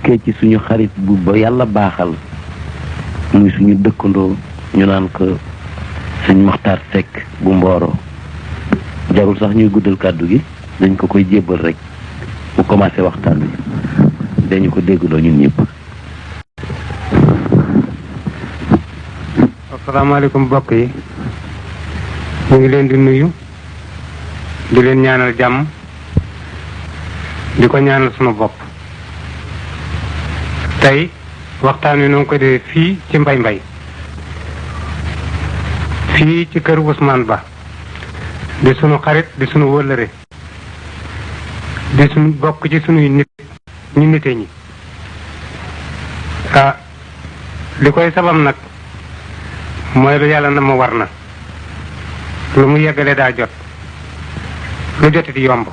tukkee ci suñu xarit bu ba yàlla baaxal muy suñu dëkkandoo ñu naan ko sëñ Moxtaar Seck bu Mboro jarul sax ñuy guddal kàddu gi dañ ko koy jébbal rek mu commencé waxtaan bi dañu ko déggloo ñun ñëpp. asalaamaaleykum mbokk yi ñu ngi leen di nuyu di leen ñaanal jàmm di ko ñaanal sunu bopp. tey waxtaan wi noo ngi ko defee fii ci mbay fii ci kër Ousmane Ba di sunu xarit di sunu wëllëre di sunu bokk ci sunuy nit ñu nite ñi li koy sabab nag mooy lu yàlla na ma war na lu mu yeggale daa jot lu joti di yomb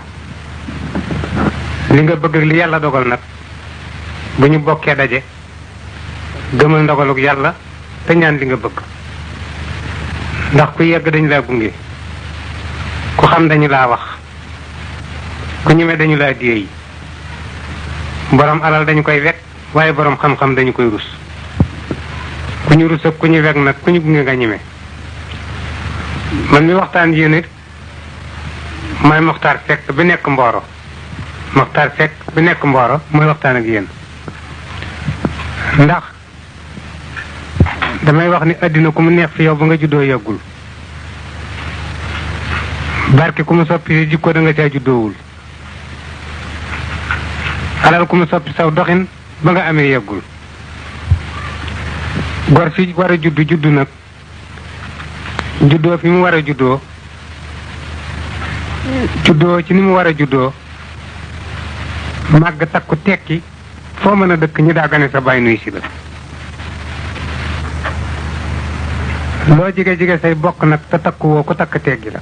li nga bëgg li yàlla dogal nag bu ñu bokkee daje gëmal ndogaluk yàlla te ñaan li nga bëgg ndax ku yegg dañu laa gunge ku xam dañu laa wax ku ñeme dañu laa déey borom alal dañu koy wekk waaye borom xam-xam dañu koy rus ku ñu rus ak ku ñu wekk nag ku ñu gunge nga ñeme man mi waxtaan yéen it may Moxtaar Seck bi nekk Mboro Moxtaar Seck bi nekk Mboro mooy waxtaan ak yéen ndax damay wax ni àddina ku mu neex fi yow ba nga juddoo yàggul barke ku mu soppi jikko da nga caa juddoowul alal ku mu soppi saw doxin ba nga amee yàggul gor fi war a juddu nag juddoo fi mu war a juddoo ci ni mu war a juddoo màgg takku tekki foo mën a dëkk ñi daa gane sa bàyyi nuy si la loo jige say bokk nag te takku woo ku takk teggi la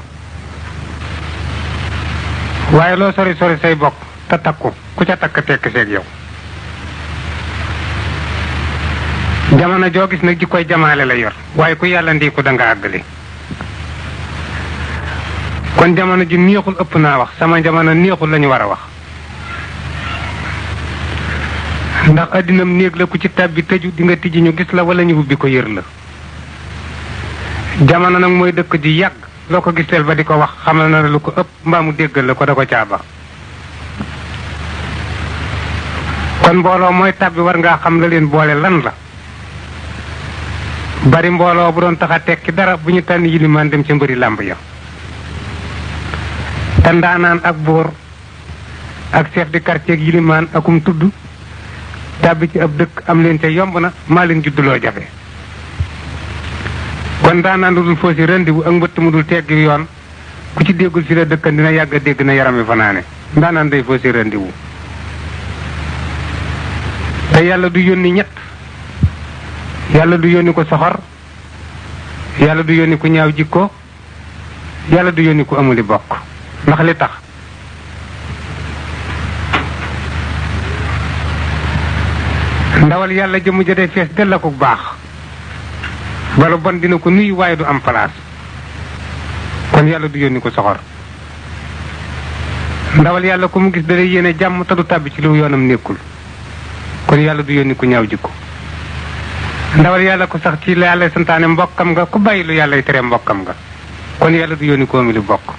waaye loo sori say bokk te takku ku ca takk tekki seeg yow jamono joo gis nag ji koy jamaale la yor waaye ku yàlla ndi ko da nga àggale kon jamono ji neexul ëpp naa wax sama jamono neexul lañu war a wax ndax addinam néeg la ku ci tàbbi tëju di nga tijji ñu gis la wala ñu ubbi ko yër la jamono nag mooy dëkk di yàgg loo ko giseel ba di ko wax xamal na lu ko ëpp mbaa mu déggal la ko da ko caaba kon mbooloo mooy tàbbi war ngaa xam la leen boole lan la bari mbooloo bu doon tax a tekki dara bu ñu tànn yilimaan dem ca mbëri làmb ya te ndaanaan ak buur ak chef de quartier ak yilimaan akum tudd tàbbi ci ab dëkk am leen ca yomb na maa leen judduloo jafe kon ndaanaan lu dul foo si rendiwu ak mbëtt mu dul teggi yoon ku ci déggul fi la dëkkan dina yàgg a dégg na yaram wi fanaane ndaanaan day foo si rendiwu te yàlla du yónni ñett yàlla du yónni ko soxor yàlla du yónni ku ñaaw jikko yàlla du yónni ku amuli bokk ndax li tax ndawal yàlla jëmu jëdee fees dell ko baax wala bon dina ko nuyu waaye du am place kon yàlla du yónni ko soxor ndawal yàlla ku mu gis da lay yéene jàmm te du tàbbi ci lu yoonam nekkul kon yàlla du yónni ku ñaaw jikko ndawal yàlla ko sax ci la yàlla santaane mbokkam nga ku bàyyi lu yàlla tere mbokkam nga kon yàlla du yónni ko mi lu bokk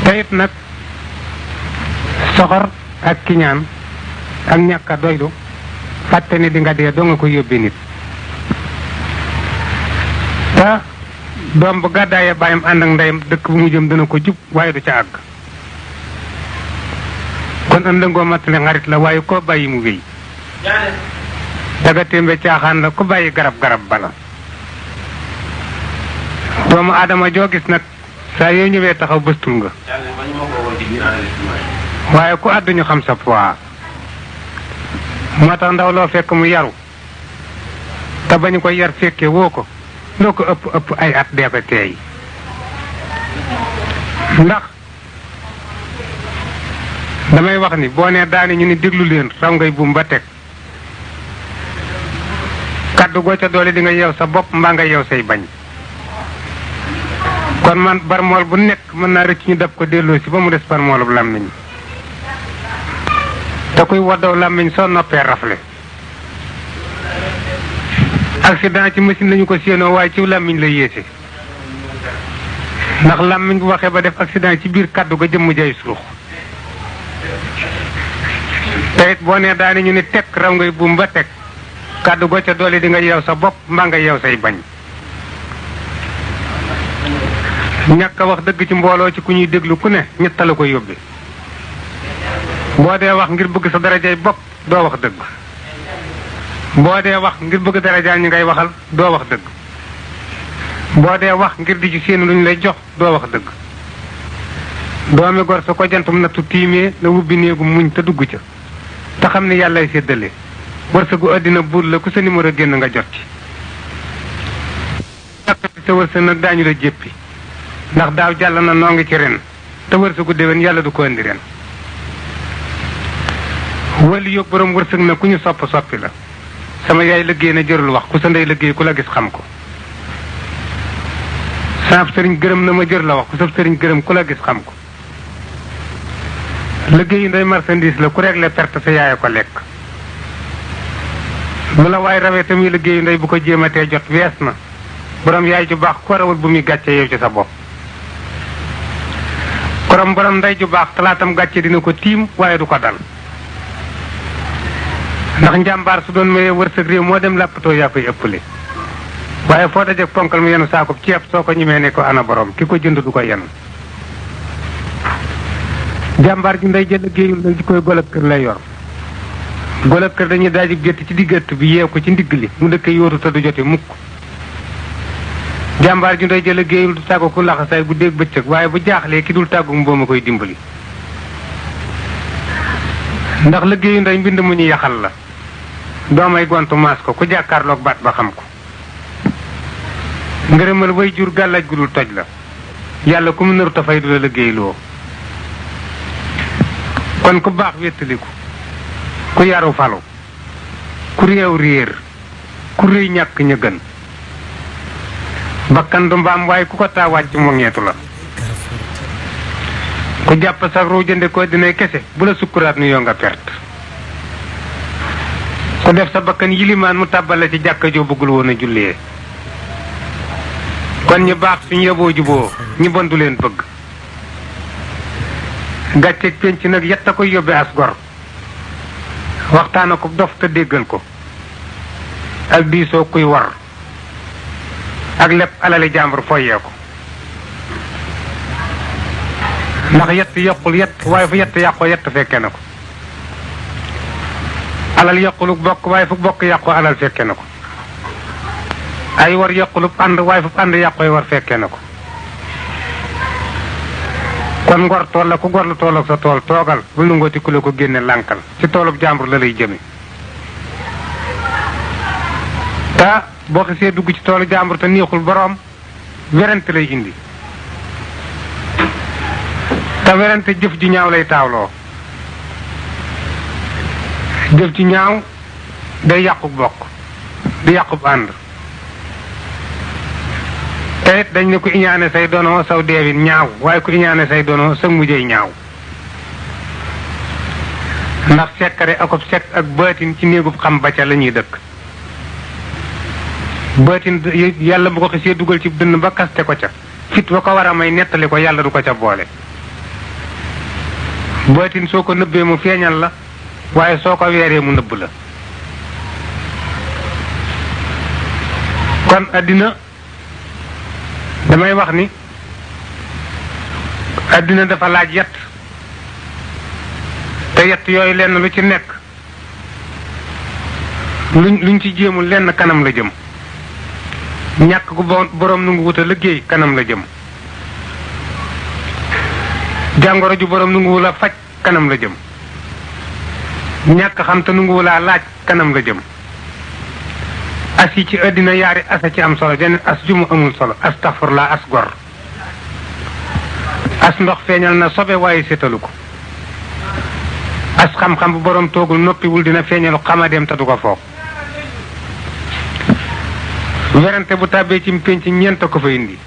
te it nag soxor ak kiñaan ak ñàkk a doylu fàtte ni di nga dee doo nga koy yóbbee nit te doom bu gàddaayee bàyyam ànd ak ndeyam dëkk bu mu jëm dana ko jub waaye du ca àgg kon ëndëngoo mattale xarit la waaye koo bàyyi mu wéy daga témbe caaxaan la ku bàyyi garab bala doomu aadama joo gis nag saa yoo ñëwee taxaw bëstul nga waaye ku àdduñu xam sa poids moo tax ndaw loo fekk mu yaru te bañu ko yar fekke woo ko loo ko ëpp ay at dee ko teey ndax damay wax ni boo nee daani ñu ni déglu leen raw ngay buum ba teg kaddu goo ca doole di nga yeew sa bopp mbaa nga yeew say bañ kon man barmool bu nekk mën naa rëcc ñu dab ko delloo si ba mu des barmoolub lam nañ te kuy woddaw làmmiñ soo noppee rafle. accident ci machine lañu ko séenoo waaye ci làmmiñ la yéese ndax làmmiñ bu waxee ba def accident ci biir kàddu ga jëmm jay suux. te it boo nee daani ñu ni tekk raw ngay buum ba teg kàddu go ca doole di nga yeew sa bopp mbaa nga yeew say bañ. ñàkk a wax dëgg ci mbooloo ci ku ñuy déglu ku ne ñett la ko yóbbe. boo dee wax ngir bëgg sa darajay bopp doo wax dëgg. boo dee wax ngir bëgg darajaal ñi ngay waxal doo wax dëgg. boo dee wax ngir di ci seen lu ñu lay jox doo wax dëgg. doomi gor su ko jantum nattu tiimee la wubbi néegu muñ te dugg ca te xam ne yàllay séddale wërsëgu àddina buur la ku sa numéro génn nga jot ci. sa wërsëg nag daañu la jéppi ndax daaw jàll na noo ngi ci ren te wërsëgu déwén yàlla du ko indi ren. wali yóbbu borom wërsëg na ku ñu soppi la sama yaay liggéey na jërul wax ku sa ndey liggéey ku la gis xam ko. saab sëriñ gërëm na ma jër la wax ku sab sëriñ gërëm ku la gis xam ko. liggéeyu ndey marchandise la ku réglé perte sa yaay ko lekk. lu la waay rawee tamit liggéeyu ndey bu ko jéematee jot wees na borom yaay ju baax ko rawul bu muy gàcce yow ci sa bopp. borom ndey ju baax talaatam gàcce dina ko tiim waaye du ko dal. ndax njàmbaar su doon mayee wërsëg réew moo dem làppatoo yaa koy ëppale. waaye foo dajeg ponkal mu yenu saakub ceeb soo ko ñimee ne ko ana borom ki ko jënd du ko yenu. jàmbaar ji ndey jël liggéeyul nag di koy golab kër lay yor. golab kër dañuy daaji gétt ci diggante bi yeew ko ci ndigg li mu dëkk yóotu te du jote mukk. jàmbaar ji ndey jël liggéeyul du tàggu ku laxasaay bu dégg bëccëg waaye bu jaaxlee ki dul tàggu mboom a koy dimbali. ndax liggéeyu ndey mbind mu ñu yaxal la doomay gontu maas ko ku jàkkaarloog baat ba xam ko. ngërëmal way jur gàllaaj gu dul toj la yàlla ku mu nëru tafay du la liggéeyloo. kon ku baax wéttaliku ku yaru falu ku réew réer ku réy ñàkk ña gën. bakkan du mbaam waaye ku ko taa wàcc mu ñeetu la. ku jàpp sa ruu jënde ko dinay kese bu la sukkuraat nu yoo nga perte. ku def sa bakkan yilimaan mu tàbbale ci jàkka joo bëggul woon a jullee. kon ñu baax suñu yeboo juboo ñu bon du leen bëgg. gàcceeg penc nag yett a koy yóbbee as gor. waxtaana ko dof te déggal ko. ak diisoo kuy war. ak lépp alali jàmbur foyee ko. ndax yett yokkul yett waaye fu yett yàqoo yett fekke na ko. alal yokkulu bokk waaye fu bokk yàqoo alal fekke na ko. ay war yokkulub ànd waaye fu ànd yàqooy war fekke na ko. kon ngor tool la ku gor lu tool ak sa tool toogal bul nu ngooti ku la ko génne lànkal ci toolub jàmbur la lay jëme. te boo xisee dugg ci toolu jàmbur te neexul boroom werante lay indi. te werante jëf ji ñaaw lay taawloo. jëf ji ñaaw day yàqub bokk di yàqub ànd. te it dañ ne ku iñaane say dono saw deewin ñaaw waaye ku iñaane say dono sa mujjey ñaaw. ndax sekkare akob sekk ak baatin ci néegub xam ba ca la ñuy dëkk. baatin yàlla bu ko xisee dugal ci dënn ba kaste ko ca fit ba ko war a may nettali ko yàlla du ko ca boole. baatin soo ko nëbbee mu feeñal la waaye soo ko weeree mu nëbb la. kon àddina damay wax ni àddina dafa laaj yett te yett yooyu lenn lu ci nekk luñ ci jéemul lenn kanam la jëm. ñàkk gu boroom nu ngu wut a liggéey kanam la jëm. jàngoro ju boroom nu ngu wula faj kanam la jëm. ñàkk xam te nu ngu wulaa laaj kanam la jëm. as yi ci àddina yaari asa ci am solo jeneen as ju mu amul solo astaghfirullah as gor. as ndox feeñal na sobe waaye sétalu ko. as xam-xam bu boroom toogul noppiwul dina feeñalu xamadeem te du ko foog. werante bu tàbbee ci pénc ñeent ko fa indi.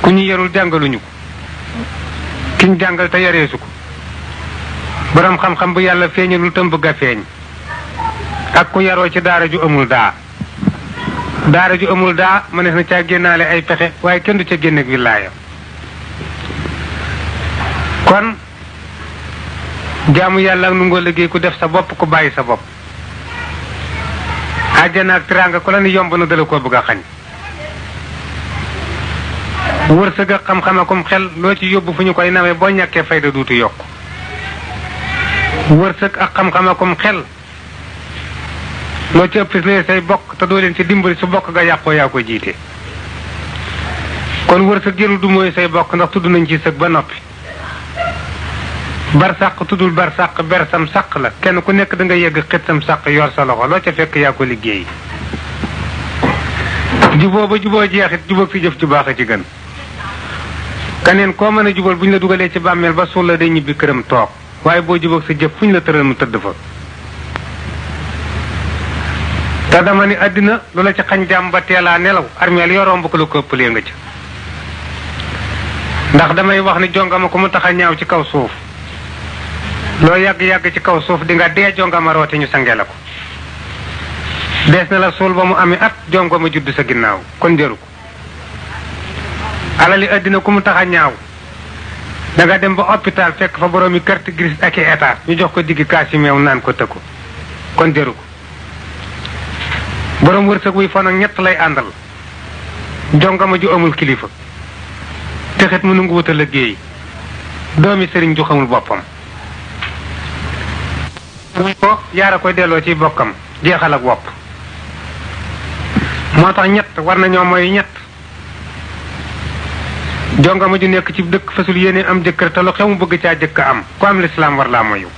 ku ñu yarul jàngaluñu ko. kiñ jàngal te yareesu ko. borom xam-xam bu yàlla feeñalul tam bëgg a feeñ ak ku yaroo ci daara ju amul daa daara ju amul daa mënees na caa génnaale ay pexe waaye kenn du ca génneeg wilaaya kon jaamu yàlla ak nu ngoo liggéey ku def sa bopp ku bàyyi sa bopp àjjana ak teraanga ku la ni yomb na dala koo bëgg a xañ wërsëg ak xam-xam akum xel loo ci yóbbu fu ñu koy nawee boo ñàkkee fayda duutu yokk wërsëg ak xam-xam akum xel loo ci ëpp lee say bokk te doo leen ci dimbali su bokk ga yàqoo yaa ko jiite kon wërsëg jërul du mooy say bokk ndax tudd nañ ci sëg ba noppi barsàq tuddul barsàq bersam sàq la kenn ku nekk da nga yegg xitsam sàq yor sa loxo loo ca fekk yaa ko liggéey juboo ba juboo jeexit jubóog si jëf ju baax a ci gën kaneen koo mën a jubal bu ñu la dugalee ci bàmmeel ba suul la day ñibbi këram toog waaye boo jubóog sa jëf fu ñu la tëral mu tëdd fa te dama ni àddina lu la ci xañ jàmm ba teelaa nelaw armeel yoo romb ko la ko ëppalee nga ca ndax damay wax ni jongama ko mu tax a ñaaw ci kaw suuf loo yàgg-yàgg ci kaw suuf di nga dee jongama roote ñu sange la ko dees na la suul ba mu amee at jongama judd sa ginnaaw kon jëru ko alali àddina ku mu tax a ñaaw da nga dem ba hôpital fekk fa boroomi carte grise ak i état ñu jox ko diggi kaasi meew naan ko tëkku kon jëru ko borom wërsëg wuy fan ak ñett lay àndal jongama ju amul kilifa texet mu nungu wuta liggéey doomi sëriñ ju xamul boppam muy ko yaara koy delloo ci bokkam jeexal ak wopp moo tax ñett war nañoo mooy ñett jongama ju nekk ci dëkk fasul yéene am jëkkër te lu xew mu bëgg caa jëkk am ku am lislaam war laa moyu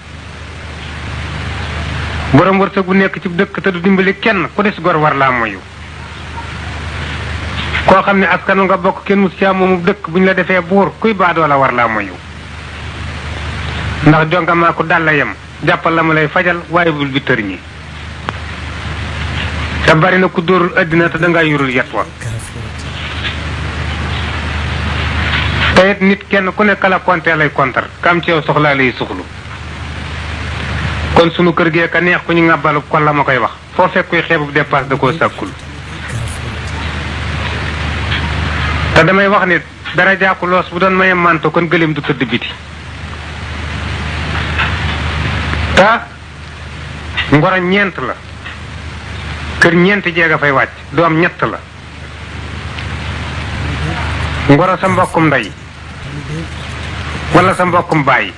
borom wërsëg bu nekk ci dëkk te du dimbali kenn ku des gor war laa moyu koo xam ne askanu nga bokk kenn mus caa moomu dëkk bu ñu la defee buur kuy baadoo la war laa moyu ndax jongamaa ko dal la yem jàppal la mu lay fajal waaye bul bi tër ñi te bari na ku dóorul àddina te dangaa yurul yet wa te it nit kenn ku nekk la kontee lay kontar kam ci yow soxlaa lay suxlu kon sunu kër gee ka neex ku ñu ngàbbalu kon la ma koy wax foo fekk kuy xeebub dépasse da koo sàkkul te damay wax ni dara jaaku loos bu doon mayem manto kon gëléem du tëdd biti te ngoro ñeent la kër ñeent jeeg a fay wàcc doom ñett la ngoro sa mbokkum ndey wala sa mbokkum baay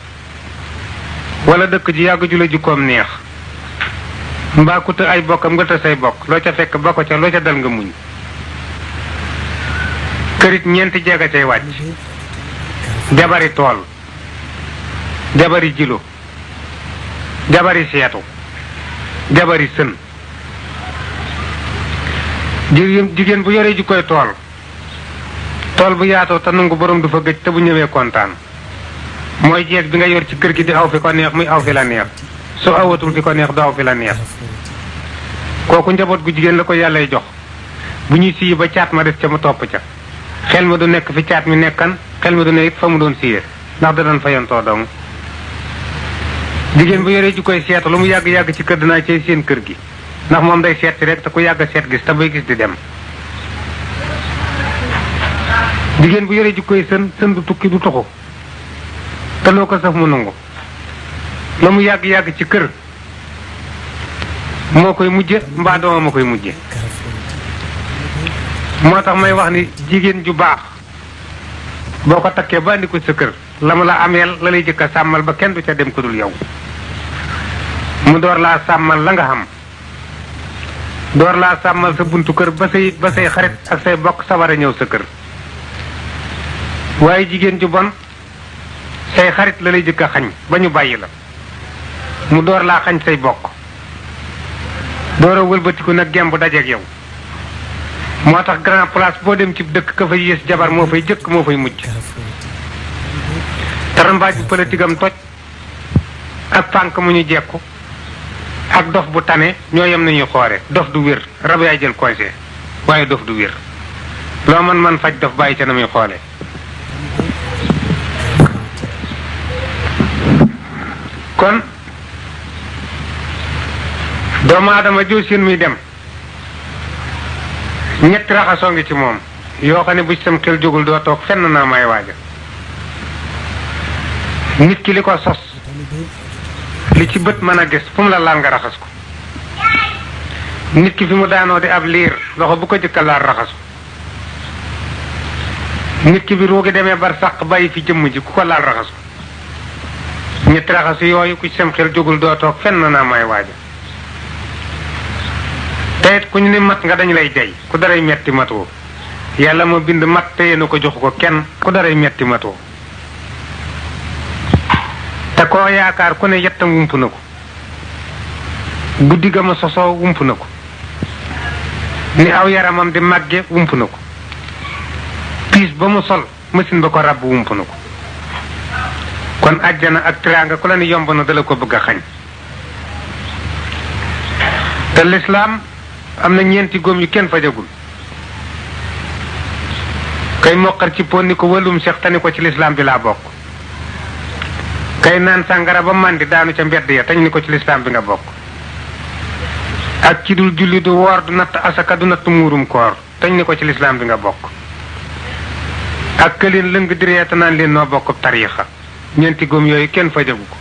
wala dëkk ji yàgg ju la jukkoom neex mbaa ku të ay bokkam nga të say bokk loo ca fekk ba ko ca loo ca dal nga muñ kërit ñeenti jeeg a cay wàcc jabari tool jabari jilo jabari seetu jabari sën jigéen bu yoree ji koy tool bu yaatoo te nangu borom du fa gëj te bu ñëwee kontaan mooy jeeg bi nga yor ci kër gi di aw fi ko neex muy aw fi la neex su awatul fi ko neex du aw fi la neex kooku njaboot gu jigéen la ko yàllay jox bu ñuy siyi ba caat ma des ca mu topp ca xel ma du nekk fi caat mi nekkan xel ma du ne it fa mu doon siyee ndax da doon fayantoo dong jigéen bu yoree ji koy seetu lu mu yàgg-yàgg ci kër dinaa cay seen kër gi ndax moom day seet si rek te ku yàgg a seet gis te bay gis di dem jigéen bu yoree ji koy sën du tukki du toxu te loo ko saf mu nangu la mu yàgg-yàgg ci kër moo koy mujje mbaa dooma ma koy mujje moo tax may wax ni jigéen ju baax boo ko takkee ba andi ko sa kër la mu la ameel la lay jëkk a sàmmal ba kenn du ca dem ko dul yow mu door laa sàmmal la nga xam door laa sàmmal sa buntu kër ba say xarit ak say bokk sa war a ñëw sa kër waaye jigéen ju bon say xarit la lay jëkk a xañ ba ñu bàyyi la mu door laa xañ say bokk door a wëlbatiku nag gemb dajeeg yow moo tax grand place boo dem ci dëkk ka fay yées jabar moo fay jëkk moo fay mujj tarambaaj bu politique am toj ak pànk mu ñu jekku ak dof bu tane ñoo yem nañuy xoore dof du wér rab yaay jël conseil waaye dof du wér loo man faj dof bàyyi ca na muy xoole kon doomu aadama joo seen muy dem ñetti raxasoo ngi ci moom yoo xam ne bu ci sam xel jógul doo toog fenn naa may waaja. nit ki li ko sos li ci bët mën a gis fu mu la laal nga raxas ko. nit ki fi mu daanoo di ab liir loxo bu ko jëkka laal raxasu. nit ki bi ruugi demee bar sàq bàyyi fi jëmm ji ku ko laal raxasu. ñetti raxasu yooyu ku ci sam xel jógul doo toog fenn naa may waaja. teyit ku ñu ne mat nga dañu lay jay ku daray metti matoo. yàlla ma bind mat téye na ko joxu ko kenn ku daray metti matoo. te koo yaakaar ku ne yettam wump na ko. guddi ga ma sosoo wump na ko. ni aw yaramam di màgge wump na ko. piis ba mu sol machine ba ko ràbb wump na ko. kon àjjana ak tiraanga ku la ni yomb na dala ko bëgg a xañ. te lislaam am na ñeenti góom yu kenn fajagul. kay moqar ci pon ni ko wàllum seex te ni ko ci lislaam bi laa bokk. kay naan sàngara ba màndi daanu ca mbedd ya tañ ni ko ci lislaam bi nga bokk. ak ci dul julli du woor du natt asaka du natt muurum koor tañ ni ko ci lislaam bi nga bokk. ak këleen lëng direeta naan leen noo bokk tariixa ñeenti góom yooyu kenn fajagu ko.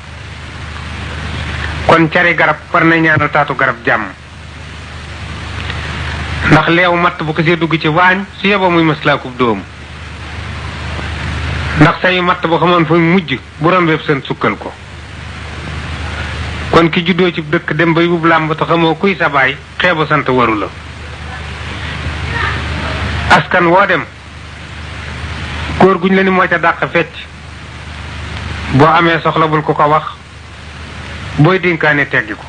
kon cari garab war na ñaanal taatu garab jàmm. ndax leew matt bu ko see dugg ci waañ su yeboo muy maslaakub dóom. ndax sayu matt bu xamoon fa mujj bu rombeeb seen sukkal ko. kon ki juddoo ci dëkk dem bay wub làmb te xamoo kuy sa baay xeebu sant waru la. askan woo dem góor guñ la ni moo ca dàq fecc boo amee soxla bul ko ko wax booy dénkaane teggi ko.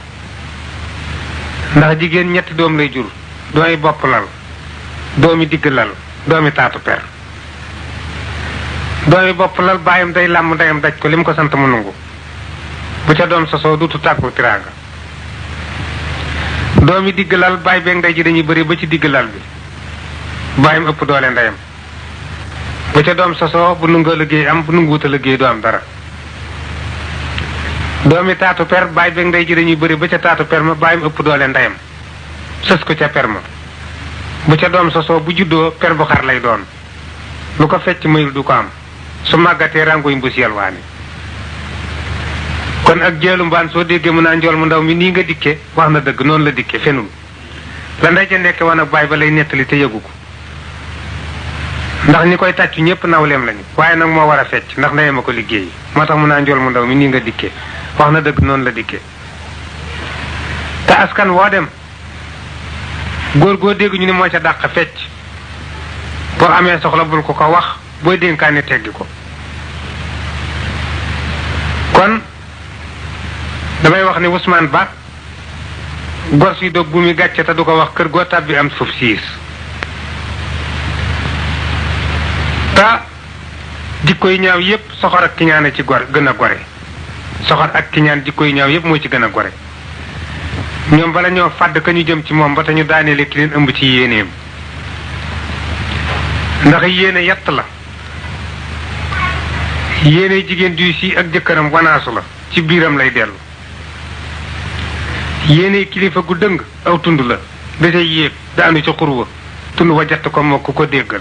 ndax jigéen ñetti doom lay jur doomi bopp lal doomi digg lal doomi taatu per. doomi bopp lal baayam day làmm ndeyam daj ko li mu ko sant mu nungu bu ca doom sosoo dutu tàggu tiraanga. doomi digg lal baay beeg ndey ji dañuy bëri ba ci digg lal bi baayam ëpp doole ndeyam bu ca doom sosoo bu nungoo liggéey am bu nunguuta liggéey doo am dara. doomi taatu per baay beeg ndey ji dañuy bëri ba ca taatu per ma baayam ëpp doole ndeyam sës ko ca per ma bu ca doom sosoo bu juddoo per bu xar lay doon lu ko fecc mayul du ko am su màggatee rangoy mbus yalwaani. kon ak jeelu mbaan soo déggee mu naa njool mu ndaw mi nii nga dikke wax na dëgg noonu la dikke fenul la ndey ja nekke woon ak baay ba lay nettali te yëgu ko. ndax ñi koy tàccu ñépp nawleem lañu waaye nag moo war a fecc ndax ndeyam a ko liggéey moo tax mu naa njool mu ndaw mi nii nga dikke wax na dëgg noonu la dikke. te askan woo dem góor goo dégg ñu ni moo ca dàq fecc boo amee soxla bul ko ko wax booy dénkaane teggi ko. kon damay wax ni Ousmane Ba gor si dog bu muy gàcce te du ko wax kër goo tàbbi am suuf siis. te jikko yu ñaaw yépp soxor ak kiñaan ci gor gën a gore. soxor ak kiñaan jikko yu ñaaw yépp moo ci gën a gore. ñoom bala ñoo fàdd ka ñu jëm ci moom ba te ñu daaneele ki leen ëmb ci yéeneem. ndax yéene yett la. yéene jigéen duy si ak jëkkëram wanaasu la ci biiram lay dellu. yéene kilifa gu dëng aw tund la da cay yéeg daanu ca xurwa tund wa jatt ko moo ko déggal.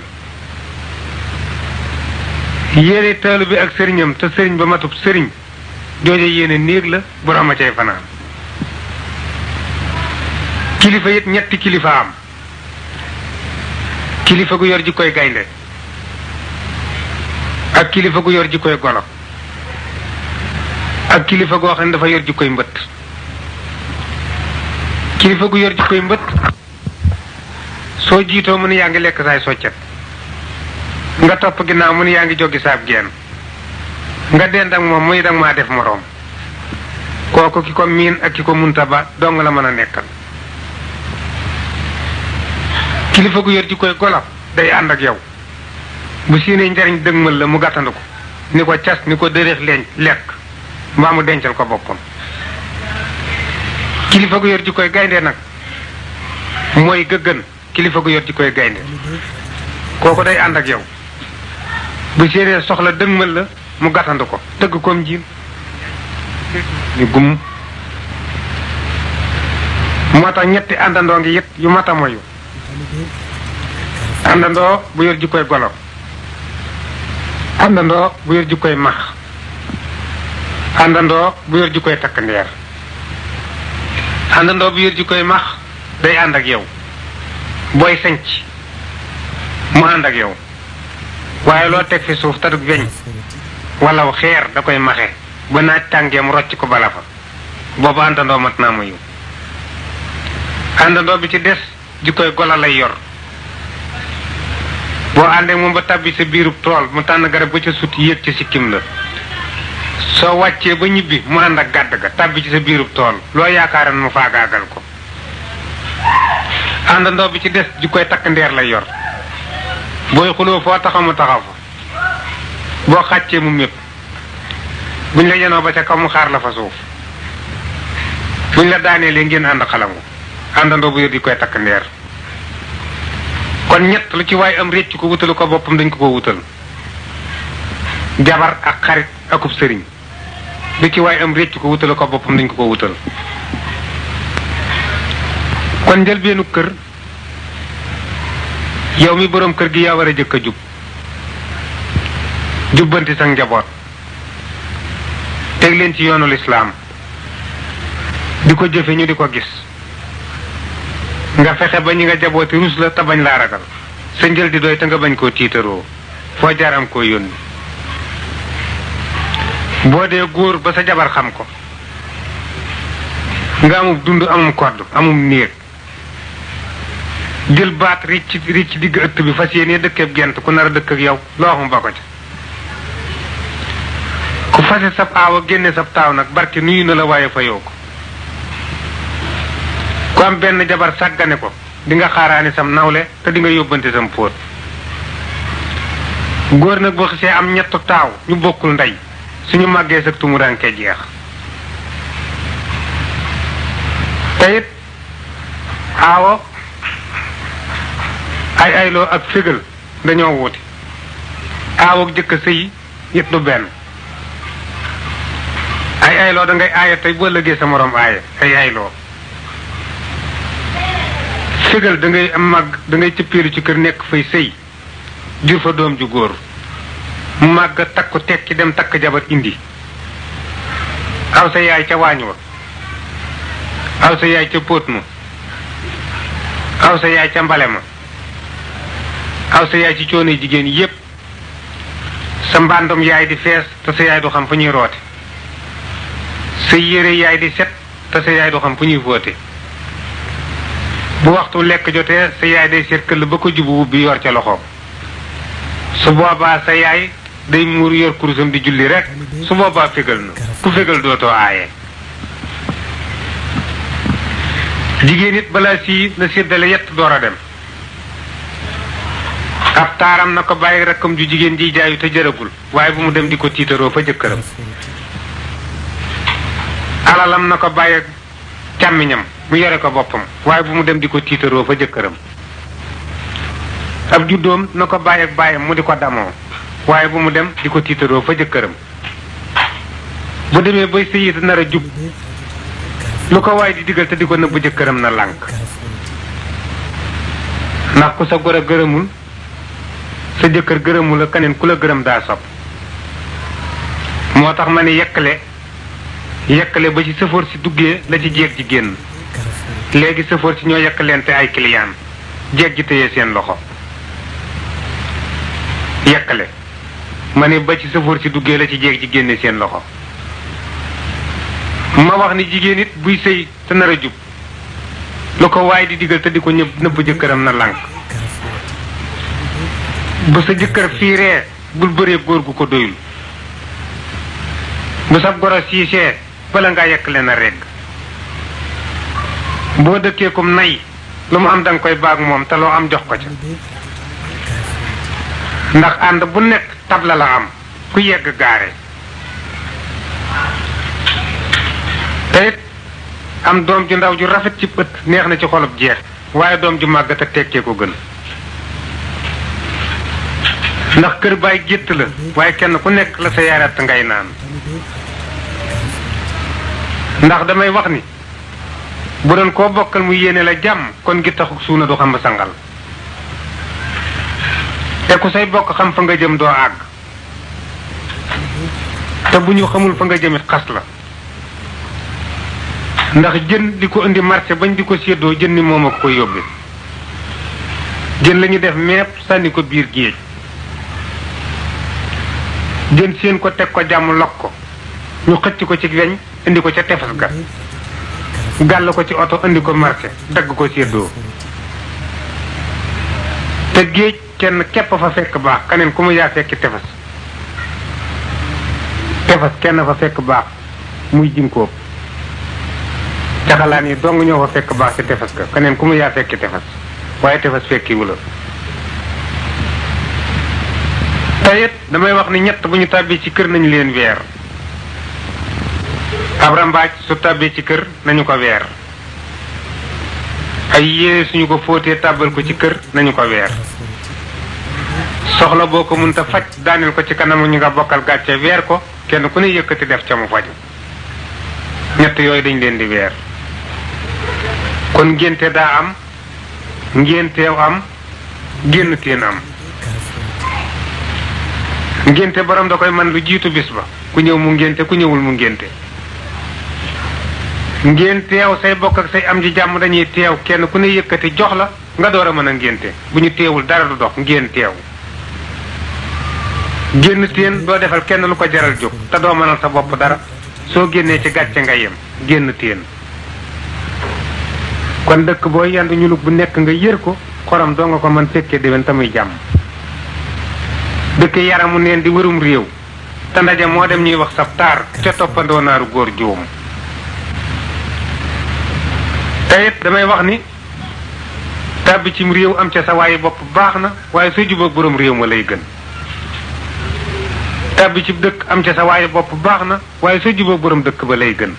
yéene taalu bi ak sëriñam te sëriñ ba matub sëriñ jooje yéene néeg la borom a cay fanaan. kilifa yit ñetti kilifa am. kilifa gu yor ji koy gaynde ak kilifa gu yor ji koy golo ak kilifa goo xam ne dafa yor ji koy mbëtt. kilifa gu yor ji koy mbëtt soo jiitoo mu ne yaa ngi lekk saay soccet nga topp ginnaaw mu ne yaa ngi joggi saab geen nga dend ak moom muy danga maa def moroom kooku ki ko miin ak ki ko munta ba dong la mën a nekkal. kilifa gu yor ji koy golo day ànd ak yow bu siinee njariñ dëgmal la mu gàttandu ko ni ko cas ni ko dëreex leen lekk mbaa mu dencal ko boppam. kilifa gu yor ji koy gaynde nag mooy gëggën kilifa gu yor ji koy gaynde kooku day ànd ak yow bu séenee soxla dëgmal la mu gàttandu ko tëgg koom jiin ni gum moo tax ñetti àndandoo ngi it yu mata moyu àndandoo bu yor jikkoy golo àndandoo bu yor jikkoy max àndandoo bu yor jikkoy takk ndeer àndandoo bu yor jikkoy max day ànd ak yow booy senc mu ànd ak yow waaye loo teg fi suuf tadug weñ wala xeer da koy maxe ba naaj tàngee mu rocc ko bala fa boobu àndandoo mat naa moyu àndandoo bi ci des jikkoy gola lay yor boo àndee moom ba tàbbi sa biirub tool mu tànn garab ba ca sut yéeg ci sikkim la soo wàccee ba ñibbi mu ànd ak gàdd ga tàbbi ci sa biirub tool loo yaakaaran mu faagaagal ko àndandoo bi ci des jikkoy takk ndeer lay yor booy xuloo foo taxaw mu taxaw fa boo xàccee mu mépp buñ la yenoo ba ca kaw mu xaar la fa suuf buñ la daanee lee ngeen ànd xalangu àndandoo bu yor di koy takk ndeer kon ñett lu ci waay am réccu ko wutalu ko boppam dañ ko wutal jabar ak xarit akub sëriñ lu ci waay am réccu ko wutalu ko boppam dañ ko wutal kon njëlbeenu kër yow mi boroom kër gi yaa war a jëkk a jub jubbanti sa njaboot teg leen ci yoonu lislaam di ko jëfe ñu di ko gis nga fexe ba ñi nga jabooti rus la te bañ laa ragal sa njël di doy te nga bañ koo tiitaroo foo jaar am koo yónni boo dee góor ba sa jabar xam ko nga amum dund amum kodd amum néeg jël baat ricc digg ëtt bi fas yéene dëkkeeb gent ku nar a dëkk ak yow loo xam ba ko ca ku fase sab aawa génne sab taaw nag barke nuyu na la waaye fayoo ko ku am benn jabar sàggane ko di nga xaaraani sam nawle te di nga yóbbante sam póot góor nag boo xisee am ñettu taaw ñu bokkul ndey suñu màggee sa tumuranke jeex te it aawo ay ayloo ak fégal dañoo wuti aawo ak jëkk sëy it du benn ay ayloo da ngay aaye tey boo lëgee sa moroom aaye ay ayloo fégal da ngay am màgg da ngay cëppeelu ci kër nekk fay sëy jur fa doom ju góor mu màgg takku tekki dem takk jabar indi aw sa yaay ca waañ wa aw sa yaay ca póot ma aw sa yaay ca mbale ma aw sa yaay ci coono jigéen yépp sa mbàndum yaay di fees te sa yaay du xam fu ñuy roote sa yére yaay di set te sa yaay du xam fu ñuy fóote bu waxtu lekk jotee sa yaay day seet këll ba ko jubu wubbi yor ca loxoom su boobaa sa yaay day muur yor kurusam di julli rek su boobaa fégal na ku fégal dootoo aaye jigéen it balaa sii na séddale yett door a dem ab taaram na ko bàyyi rakkam ju jigéen ji jaayu te jërëgul waaye bu mu dem di ko tiitaroo fa jëkkëram alalam na ko bàyyi càmmiñam mu yore ko boppam waaye bu mu dem di ko tiitaroo fa jëkkëram ab juddoom na ko bàyyi ak bàyyam mu di ko damoo waaye bu mu dem di ko tiitaroo fa jëkkëram bu demee bay sëyit nar a jub lu ko waay di digal te di ko nëbb jëkkëram na lànk ndax ku sa gor a gërëmul sa jëkkër gërëmul a keneen ku la gërëm daa sopp moo tax ma ne yekkale ba ci sëfoor si duggee la ci jeeg ji génn léegi sëfoor si ñoo yekkalente ay client jeeg ji téye seen loxo yekkale ma ne ba ci sëfoor si duggee la ci jeeg ji génne seen loxo ma wax ni jigéen it buy sëy te nar a jub lu ko waay di digal te di ko nëbb jëkkëram na lànk bu sa jëkkër fiiree bul bëree góor gu ko doyul bu sa goro siisee bala ngaa yekkale na regg boo dëkkee kum nay lu mu am danga koy baag moom te loo am jox ko ca ndax ànd bu nekk tabla la am ku yegg gaare te it am doom ju ndaw ju rafet ci bët neex na ci xolub jeex waaye doom ju màggat a tekkee ko gën ndax kër baay gétt la waaye kenn ku nekk la sa yarat ngay naan ndax damay wax ni bu doon koo bokkal mu yéene la jàmm kon gi taxu suuna du xam ba sangal te ku say bokk xam fa nga jëm doo àgg te bu ñu xamul fa nga jëmit xas la ndax jën di ko indi marché bañ di ko séddoo jën ni moom a ko koy yóbbe jën la ñu def mepp sànni ko biir géej jën seen ko teg ko jàmm lok ko ñu xëcc ko ci weñ indi ko ca tefes ga gàll ko ci oto indi ko marché dagg ko séddoo te géej kenn képp fa fekk baax keneen ku mu yaa fekki tefes kenn fa fekk baax muy jinkoob caxalaan yi dong ñoo fa fekk baax ci tefes ga keneen ku mu yaa fekki tefes waaye tefes fekkiwu la te it damay wax ni ñett bu ñu tàbbee ci kër nañu leen weer ab rambaaj su tàbbee ci kër nañu ko weer ay yére suñu ko fóotee tàbbal ko ci kër nañu ko weer soxla boo ko mënta faj daaneel ko ci kanamu ñu nga bokkal gàcce weer ko kenn ku ne yëkkati def ca mu faju ñett yooyu dañ leen di weer kon ngénte daa am ngénteew am génn teen am ngénte borom da koy man lu jiitu bis ba ku ñëw mu ngénte ku ñëwul mu ngénte ngeen teew say bokk ak say am ji jàmm dañuy teew kenn ku ne yëkkati jox la nga door a mën a ngénte bu ñu teewul dara du dox ngeen teew génn teen doo defal kenn lu ko jaral jóg te doo mënal sa bopp dara soo génnee ci gàcce nga yem génn teen kon dëkk boo yendu ñulug bu nekk nga yër ko xorom doo nga ko mën fekkee déwén tamuy jàmm dëkk yaramu neen di wërum réew te ndaje moo dem ñuy wax sab taar ca toppandoo naaru góor juum te it damay wax ni tàbbi cim réew am ca sa waaye bopp baax na waaye soo jubóog boroom réew ma lay gën tàbbi ci dëkk am ca sa waaye bopp baax na waaye soo jubóog boroom dëkk ba lay gën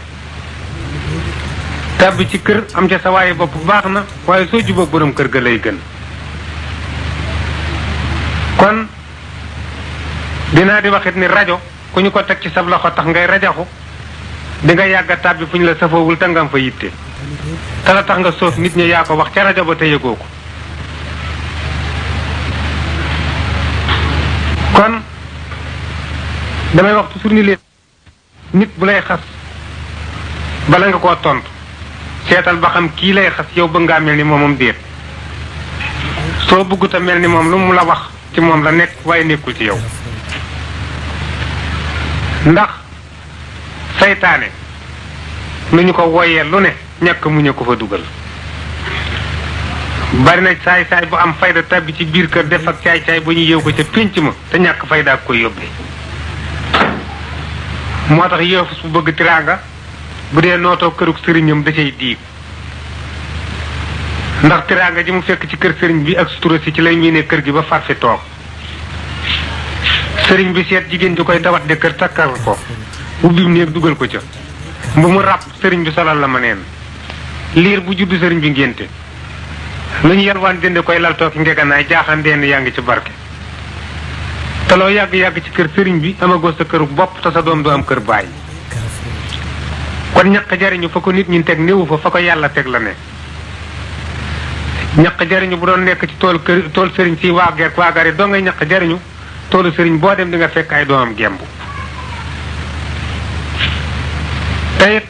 tàbbi ci kër am ca sa waaye bopp baax na waaye soo jubóog boroom kër ga lay gën kon dinaa di waxit ni rajo ku ñu ko teg ci sab loxo tax ngay rajaxu di nga yàgg a tàbbi fu ñu la safoowul te nga am fa yitte te la tax nga soof nit ñi yaa ko wax ca rajo ba te yëgoo ko kon damay wax toujours ni leen nit bu lay xas bala nga koo tontu seetal ba xam kii lay xas yow bëgg ngaa mel ni moomam déet soo bëggut a mel ni moom lu mu la wax ci moom la nekk waaye nekkul ci yow ndax saytaane nu ñu ko wooyee lu ne ñàkk mu ñu ko fa dugal bari na saay-saay bu am fayda tabbi ci biir kër def ak caay-caay ba ñu yeew ko ca pénc ma te ñàkk fayda ak koy yóbbee moo tax yéefus bu bëgg tiraanga bu dee nootoo kërug sëriñam da cay diig ndax tiraanga ji mu fekk ci kër sëriñ bi ak sutura si ci lay miine kër gi ba far fi toog sëriñ bi seet jigéen ji koy tawat de kër takkal ko ubbim néeg dugal ko ca bu mu ràpp sëriñ bi solal la ma neen liir bu juddu sëriñ bi ngénte lu ñu yalwaan jënde koy lal tooki ngeganaay jaaxandeen yaa ngi ci barke te loo yàgg-yàgg ci kër sëriñ bi amagoo sa këru bopp te sa doom du am kër baay kon ñaq jariñu fa ko nit ñi teg néewu fa ko yàlla teg la ne ñaq jariñu bu doon nekk ci tool sëriñ si waagari doo ngay ñaq jariñu toolu sëriñ boo dem di nga fekk ay doomam gemb te it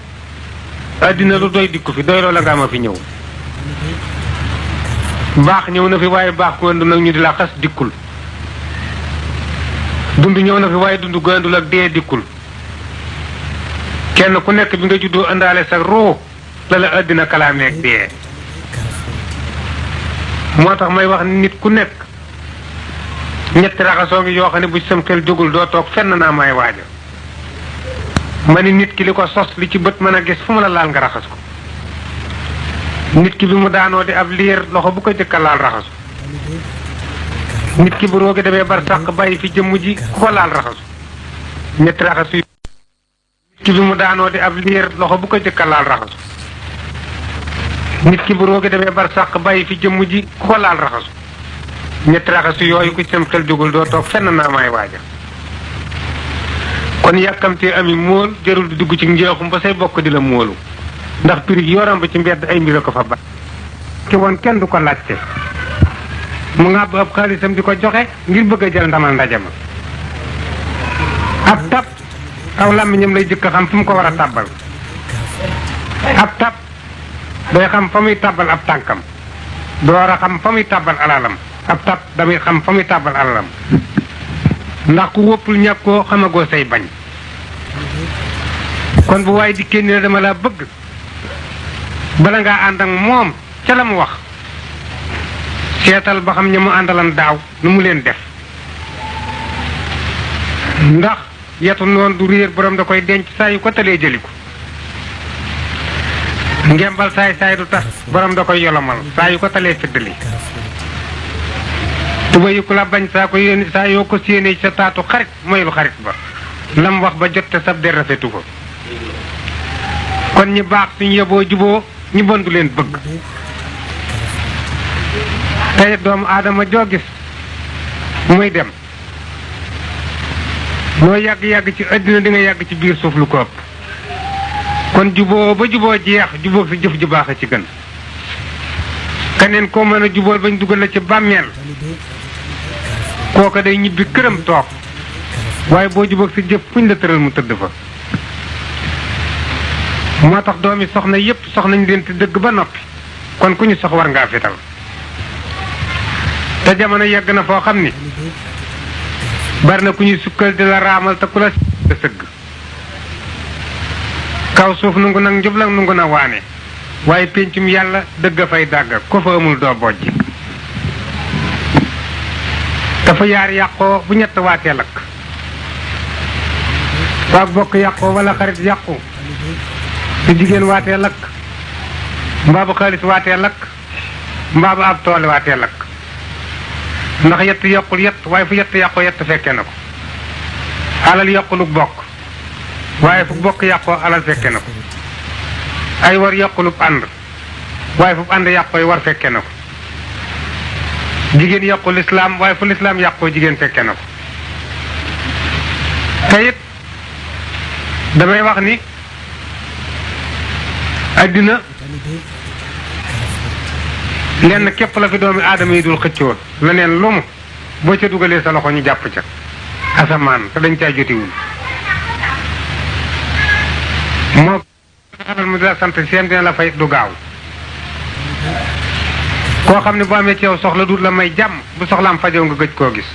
àddina lu doy dikku fi doy loo la nga ma fi ñëw baax ñëw na fi waaye baax ku àndul nag ñu di la xas dikkul dund ñëw na fi waaye dund gu àndul ak dee dikkul kenn ku nekk bi nga juddoo àndaale sa ruu la la àddina kalaameeg dee moo tax may wax nit ku nekk ñetti raxasoo ngi yoo xam ne bu ci sam xel jógul doo toog fenn naa may waaja ma ni nit ki li ko sos li ci bët mën a gis fu mu la laal nga raxas ko nit ki bi mu daanoo di ab liir loxo bu ko jëkka laal raxasu nit ki bu roogi demee bar sàq bàyyi fi jëmm ji ku ko laal raxasu ñetti raxasu nit ki bi mu daanoo di ab liir loxo bu ko jëkka laal raxasu nit ki bu roogi demee bar sàq bàyyi fi jëmm ji ku ko laal raxasu ñetti raxasu yooyu ku ci sam xel jógul doo toog fenn naa may waaja kon yàkkamtee ami móol jarul di dugg ci njeexum ba say bokk di la móolu ndax pirig yoram ba ci mbedd ay mbir ko fa ba ki woon kenn du ko laajte mu ngàbb ab xaalisam di ko joxe ngir bëgg a jël ndamal ndaje ma ab tab aw làmmiñam lay jëkk xam fu mu ko war a tàbbal ab tab day xam fa muy tàbbal ab tànkam door a xam fa muy tàbbal alalam ab tab damay xam fa muy tàbbal alalam ndax ku wóppul ñàkkoo xamagoo say bañ kon bu waaye dikkee ni dama laa bëgg bala ngaa ànd ak moom ca la mu wax seetal ba xam ña mu àndalan daaw nu mu leen def ndax yetu noonu du réer borom da koy denc saa yu ko talee jëli ko ngembal saay saay du tax borom da koy yolomal saa yu ko talee fiddali tuba yu ku la bañ saa yoo ko séenee ci sa taatu xarit moylu xarit ba lam wax ba jot te sab der rafetu ko kon ñi baax suñu yeboo juboo ñi bon du leen bëgg tey doomu aadama joo gis muy dem loo yàgg-yàgg ci àddina di nga yàgg ci biir suuf lu ko ëpp kon juboo ba juboo jeex jubóog sa jëf ju baax a ci gën keneen koo mën a jubóol bañ dugal la ci bàmmeel kooka day ñibbi këram toog waaye boo jubóog sa jëf fuñ la tëral mu tëdd fa moo tax doomi soxna yépp soxnañ leen te dëgg ba noppi kon ku ñu sox war ngaa fital te jamono yegg na foo xam ni bari na ku ñuy sukkal di la raamal te ku la sëgg kaw suuf nungu nag njublang nungu na waane waaye péncum yàlla dëgg fay dàgg ko fa amul doo bojj dafa yaar yàqoo bu ñett waatee lakk waag bokk yàqoo wala xarit yàqu su jigéen waatee lakk mbaa bu xaalis waatee lakk mbaa bu ab toole waatee lakk ndax yett yokkul yett waaye fu yett yàqoo yett fekke na ko alal yokkulu bokk waaye fu bokk yàqoo alal fekke na ko ay war yokkulub ànd waaye fu ànd yàqoo war fekke na ko jigéen yàqu lislaam waaye fu lislaam yàqoo jigéen fekke na ko te it damay wax ni addina lenn képp la fi doomi aadama yi dul xëccoo leneen lu mu boo ca dugalee sa loxo ñu jàpp ca asamaan te dañ caa jotiwul moo xamal mu di la sant seen dina la fay du gaaw koo xam ne boo amee ci yow soxla du la may jàmm bu soxlaam fajoo nga gëj koo gis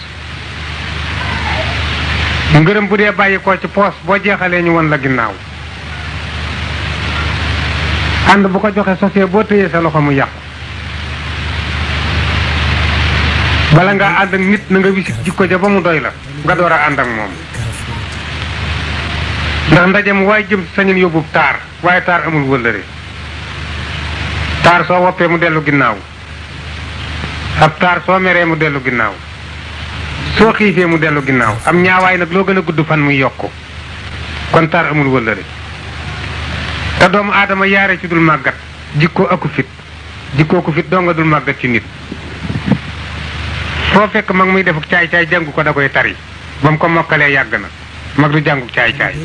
ngërëm bu dee bàyyi koo ci poos boo jeexalee ñu won la ginnaaw ànd bu ko joxe sosee boo tëyee sa loxo mu yàqu bala ngaa ànd ak nit na nga wisit jikko ja ba mu doy la nga door a ànd ak moom ndax ndaje mu waaye jëm sañun yóbbub taar waaye taar amul wëllëre taar soo woppee mu dellu ginnaaw ab taar soo meree mu dellu ginnaaw soo xiifee mu dellu ginnaaw am ñaawaay nag loo gën a gudd fan muy yokku kon taar amul wëllëre te doomu aadama yaare ci dul màggat jikkoo aku fit jikkoo ku fit doo nga dul màggat ci nit foo fekk mag muy defuk caay-caay jàngu ko da koy tari ba mu ko mokkalee yàgg na mag du jànguk caay-caay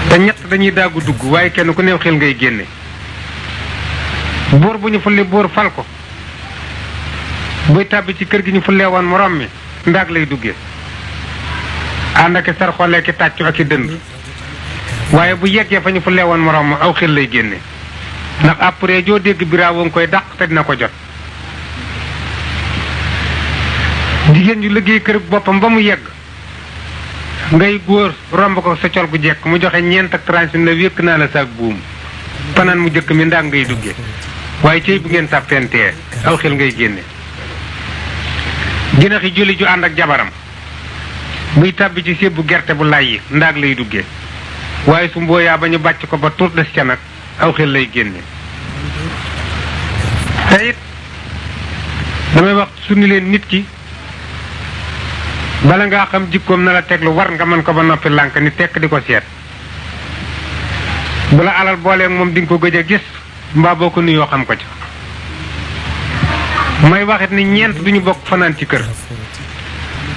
te ñett dañuy daagu dugg waaye kenn ku neew xel ngay génne buur bu ñu fulli buur fal ko buy tàbbi ci kër gi ñu fullee woon morom mi ndaag lay duggee ànd ak sar xoolee ki tàccu ak i dënd waaye bu yeggee fa ñu fullee woon morom ma aw xel lay génne ndax après joo dégg biraawo nga koy dàq te dina ko jot jigéen ñu liggéey kër boppam ba mu yegg ngay góor romb ko sa col gu jekk mu joxe ñeent ak transi na wékk naa la saak buum fanaan mu jëkk mi ndaag ngay duggee waaye cey bu ngeen tàppentee aw xel ngay génne jinax yi julli ju ànd ak jabaram buy tàbbi ci sébbu gerte bu lay yi ndaag lay duggee waaye su mbooyaa ba ñu bàcc ko ba tuut des ca nag aw xel lay génne te it damay wax suñu leen nit ki bala ngaa xam jikkoom na la teglu war nga mën ko ba noppi lànk ni tekk di ko seet bu la alal booleeg moom di nga ko gëj a gis mbaa boo ko nuyoo xam ko ci may waxit ni ñeent duñu bokk fanaan ci kër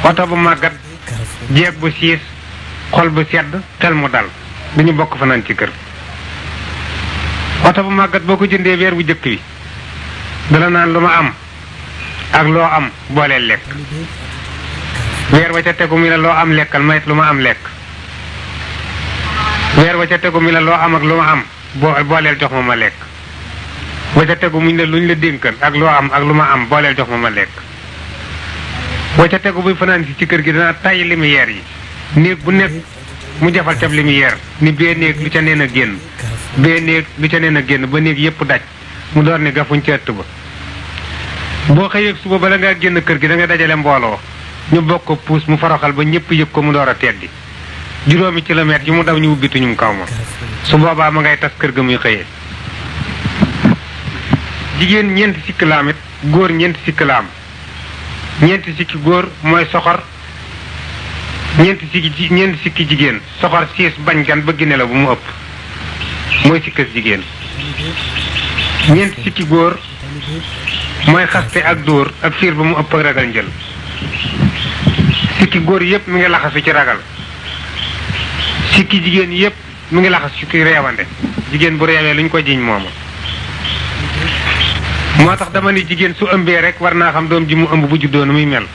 oto bu màggat jeeg bu siis xol bu sedd tel mu dal duñu bokk fanaan ci kër. oto bu màggat boo ko jëndee weer bu jëkk wi dala naan lu ma am ak loo am booleel lekk, weer wa ca tegu mi la loo am lekkal mayit lu ma am lekk, weer wa ca tegu mi la loo am ak lu ma am booleel jox ma lekk, wa ca tegu muñ la luñ la dénkan ak loo am ak lu ma am booleel jox ma lekk, wa ca tegu buy fanaan si ci kër gi dana tàyyi lumière yi néeg bu nekk mu jafal cab lumière ni bee néeg lu ca neen a génn, bee néeg lu ca neen a génn ba néeg yépp daj mu door ni gafuñ ca ëtt ba. boo xëyee suba bala ngaa génn kër gi da nga dajale mbooloo ñu bokk ko puus mu foroxal ba ñëpp yëg ko mu door a teddi juróomi kilomètres yi mu daw ñu ubbituñum kaw ma su boobaa ma ngay tas kër ga muy xëyee. jigéen ñeenti sikk la am it góor ñeenti sikk la am. ñeenti sikki góor mooy soxor, ñeenti sikki jigéen soxor siis bañ gan bëgg ne la bu mu ëpp mooy sikkas jigéen. ñeenti sikki góor mooy xaste ak dóor ak fiir ba mu ëpp ak ragal njël. sikki góor yépp mi ngi laxasu ci ragal, sikki jigéen yépp mi ngi laxasu ci reewande. jigéen bu reewee lu ñu ko jiñ mooma. moo tax dama ni jigéen su ëmbee rek war naa xam doom ji mu ëmb bu juddoo nu muy mel,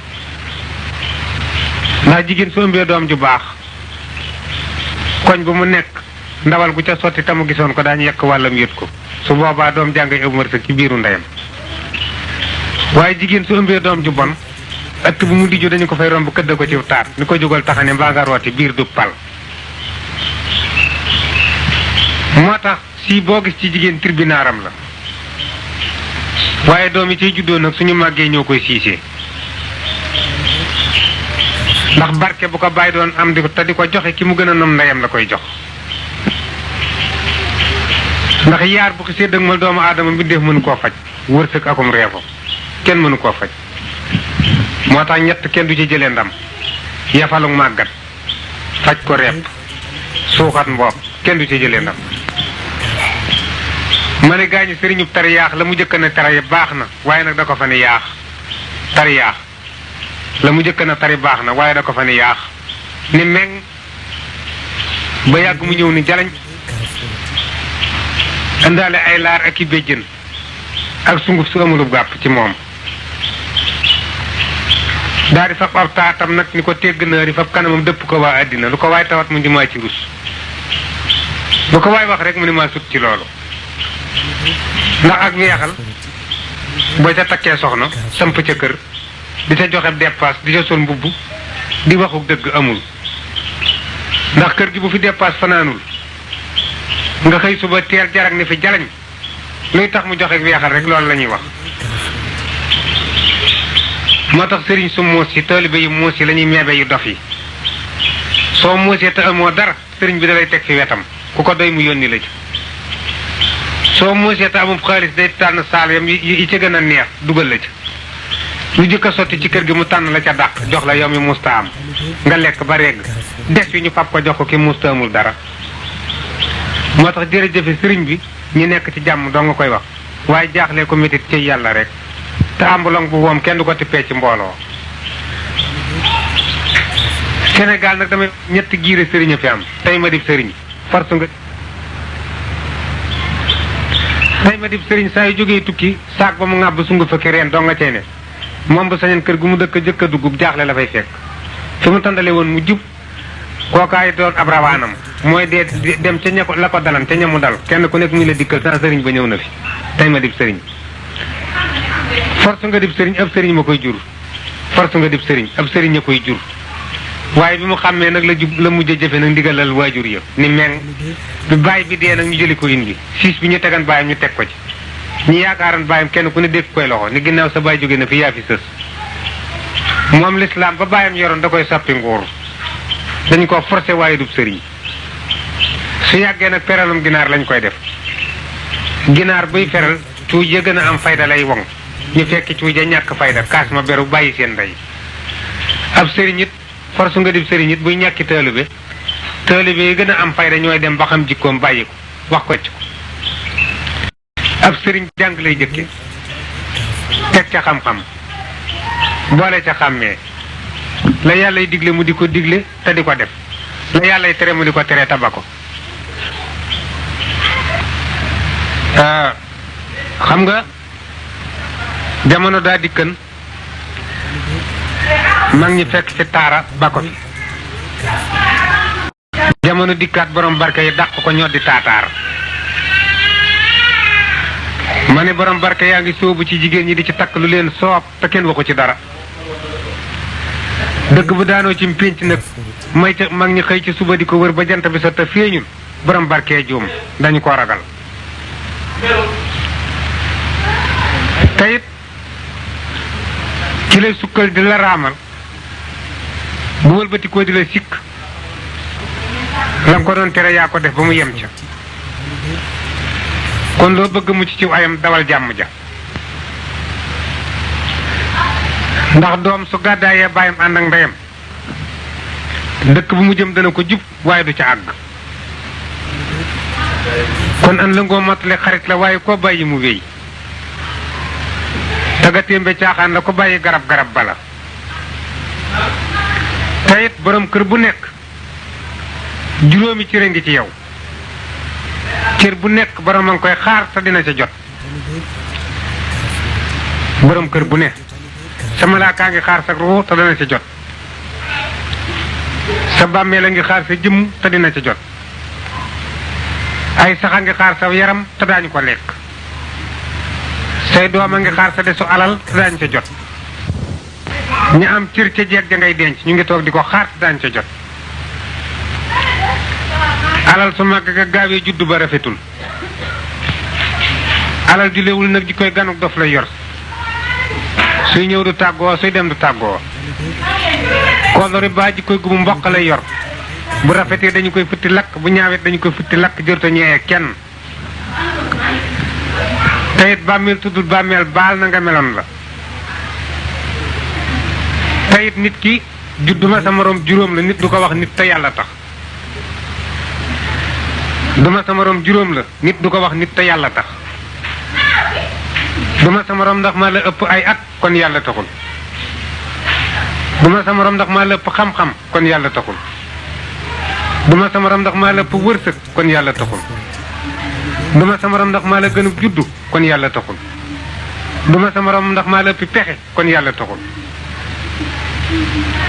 ndax jigéen su ëmbee doom ju baax koñ bu mu nekk ndawal gu ca sotti tamu gisoon ko daañu yekk wàllam yët ko, su boobaa doom jàngay ëpp wërsëg ci biiru ndeyam. waaye jigéen su ëmbee doom ju bon ëtt bu mu dijju dañu ko fay romb këdd ko ci taat ni ko jógal taxane mbaa nga rooti biir du pal. moo tax si boo gis ci jigéen tribunaaram la, waaye doom yi ciy juddoo nag suñu màggee ñoo koy siisee. ndax barke bu ko bàyyi doon am di ko te di ko joxe ki mu gën a nom ndeyam la koy jox. ndax yaar bu ko sédd ak mal doomu aadama mbindeef mënu koo faj, wërsëg akum reefo kenn mënu koo faj. moo tax ñett kenn du ci jëlee ndam, yafalu màggat faj ko reep suuxat mboob kenn du ci jëlee ndam. ma ne gaañu sëriñub tari yaax la mu jëkk na tari baax na waaye nag da ko fa ni yaax. tari yaax la mu jëkk na tari baax na waaye da ko fa ni yaax ni meng ba yàgg mu ñëw ni jalañ indaale ay laar ak i béjjën ak sunguf su amulub gàpp ci moom. daal di fab ab taatam nag ni ko tegg naari fab kanamam dëpp ko waa àddina lu ko waay tawat mu di maa ci rus, lu ko waay wax rek mu ni maa sut ci loolu. ndax ak weexal boo ca takkee soxna samp ca kër di ca joxe dépasse di ca sol mbubb di waxu dëgg amul. ndax kër gi bu fi dépasse fanaanul nga xëy suba teel jarag ni fi jalañ luy tax mu joxe weexal rek loolu la ñuy wax. moo tax sëriñ su muus yi taalibe yu muus yi la ñuy meebe yu dof yi. soo muusee te amoo dara sëriñ bi da lay teg fi wetam ku ko doy mu yónni la ci. soo muusee te amul xaalis day tànn saal yam yi ca gën a neex dugal la ci. lu jëkk a sotti ci kër gi mu tànn la ca dàq jox la yow mi musta am nga lekk ba regg des wi ñu fab ko jox ko ki musta amul dara. moo tax jërëjëfe sëriñ bi ñu nekk ci jàmm doo nga koy wax waaye jaaxlee ko métit ci yàlla rek te ambulong bu woom kenn du ko tippee ci mbooloo. Sénégal nag damay ñetti giire sëriñ a fi am tey ma dib sëriñ farsu nga tey ma dib sëriñ saa yu jógee tukki saak ba mu ŋàbb sungu fekki reen doo nga cey ne moom bu sañoon kër gu mu dëkk jëkk a dugub jaaxle la fay fekk fi mu tàndale woon mu jub kookaay doon ab rawaanam mooy dee dem ca ña ko la ko dalan ca ñamu dal kenn ku nekk muy la dikkal saa sëriñ ba ñëw na fi tey ma dib sëriñ. force nga dib sëriñ ab sëriñ ma koy jur force nga dib sëriñ ab sëriñ a koy jur waaye bi mu xàmmee nag la mujj a jëfe nag ndigalal waajur ya ni meng bi bàyyi bi dee nag ñu jëli ko indi siis bi ñu tegan bàyyam ñu teg ko ci ñi yaakaaran bàyyam kenn ku ne dégg koy loxo ni ginnaaw sa bàyyi jóge na fi yaa fi sës. moom lislaam ba bàyyam yoroon da koy soppi nguur dañ ko forcé waaye dub sëriñ su yàggee nag feralum ginaar lañ koy def ginaar buy feral cuuj ya gën a am fayda lay woŋ ñu fekki cuuj ya ñàkk fayda kaas ma beru bàyyi seen ndey. ab sëriñ it force nga dib sëriñ it buy ñàkki taalibe yi gën a am fayda ñooy dem ba xam jikkoom bàyyi ko wax ko ci ko. ab sëriñ jàng lay jëkke teg ca xam-xam boole ca xàmmee la yàllay digle mu di ko digle te di ko def la yàllay tere mu di ko tere taba ko xam nga jamono daa dikkan mag ñi fekk ci taara ba ko fi jamono dikkaat borom barke yi dàq ko ñoo di taataar ma ne borom barke yaa ngi sóobu ci jigéen ñi di ci takk lu leen soob te kenn waxu ci dara dëkk bu daanoo ci pénc nag may ca mag ñi xëy ci suba di ko wër ba jant bi sa te feeñul borom barke juum dañu ko ragal teyit ki lay sukkal di la raamal bu wëlbati ko di la sikk la nga ko doon tere yaa ko def ba mu yem ca kon loo bëgg mucc ci ayam dawal jàmm ja ndax doom su gàddaayee bàyyam ànd ak ndeyam dëkk bu mu jëm dana ko jub waaye du ca àgg kon an la ngoo matale xarit la waaye koo bàyyi mu wéy tagatémbe caaxaan la ko bàyyi garab bala te it borom kër bu nekk juróomi cër a ngi ci yow cër bu nekk borom a ngi koy xaar te dina ca jot borom kër bu ne sa malaakaa ngi xaar sa ruu te dina ca jot sa bàmmeel a ngi xaar sa jëmm te dina ca jot ay sax a ngi xaar sa yaram te daañu ko lekk say doom a ngi xaar sa desu alal te daañu ca jot ñi am cër ca jeeg ja ngay denc ñu ngi toog di ko xaar te daañu ca jot alal su màgg nga gaawee juddu ba rafetul alal ju léewul nag ji koy ganuk dof lay yor suy ñëw du tàggoo suy dem du tàggoo kolori baa ji koy gubu mboq lay yor bu rafetee dañu koy futti lakk bu ñaawet dañu koy futti lakk jërta ñeewee kenn te it bàmmeel tuddul bàmmeel baal na nga meloon la te it nit ki judduma sa moroom juróom la nit du ko wax nit te yàlla tax duma sa moroom juróom la nit du ko wax nit te yàlla tax duma sa moroom ndax maa la ëpp ay at kon yàlla taxul duma sa moroom ndax maa la ëpp xam-xam kon yàlla taxul duma sa moroom ndax maa la ëpp wërsëg kon yàlla taxul duma sa moroom ndax maa la gënub juddu kon yàlla taxul duma sa moroom ndax maa la ëpp pexe kon yàlla taxul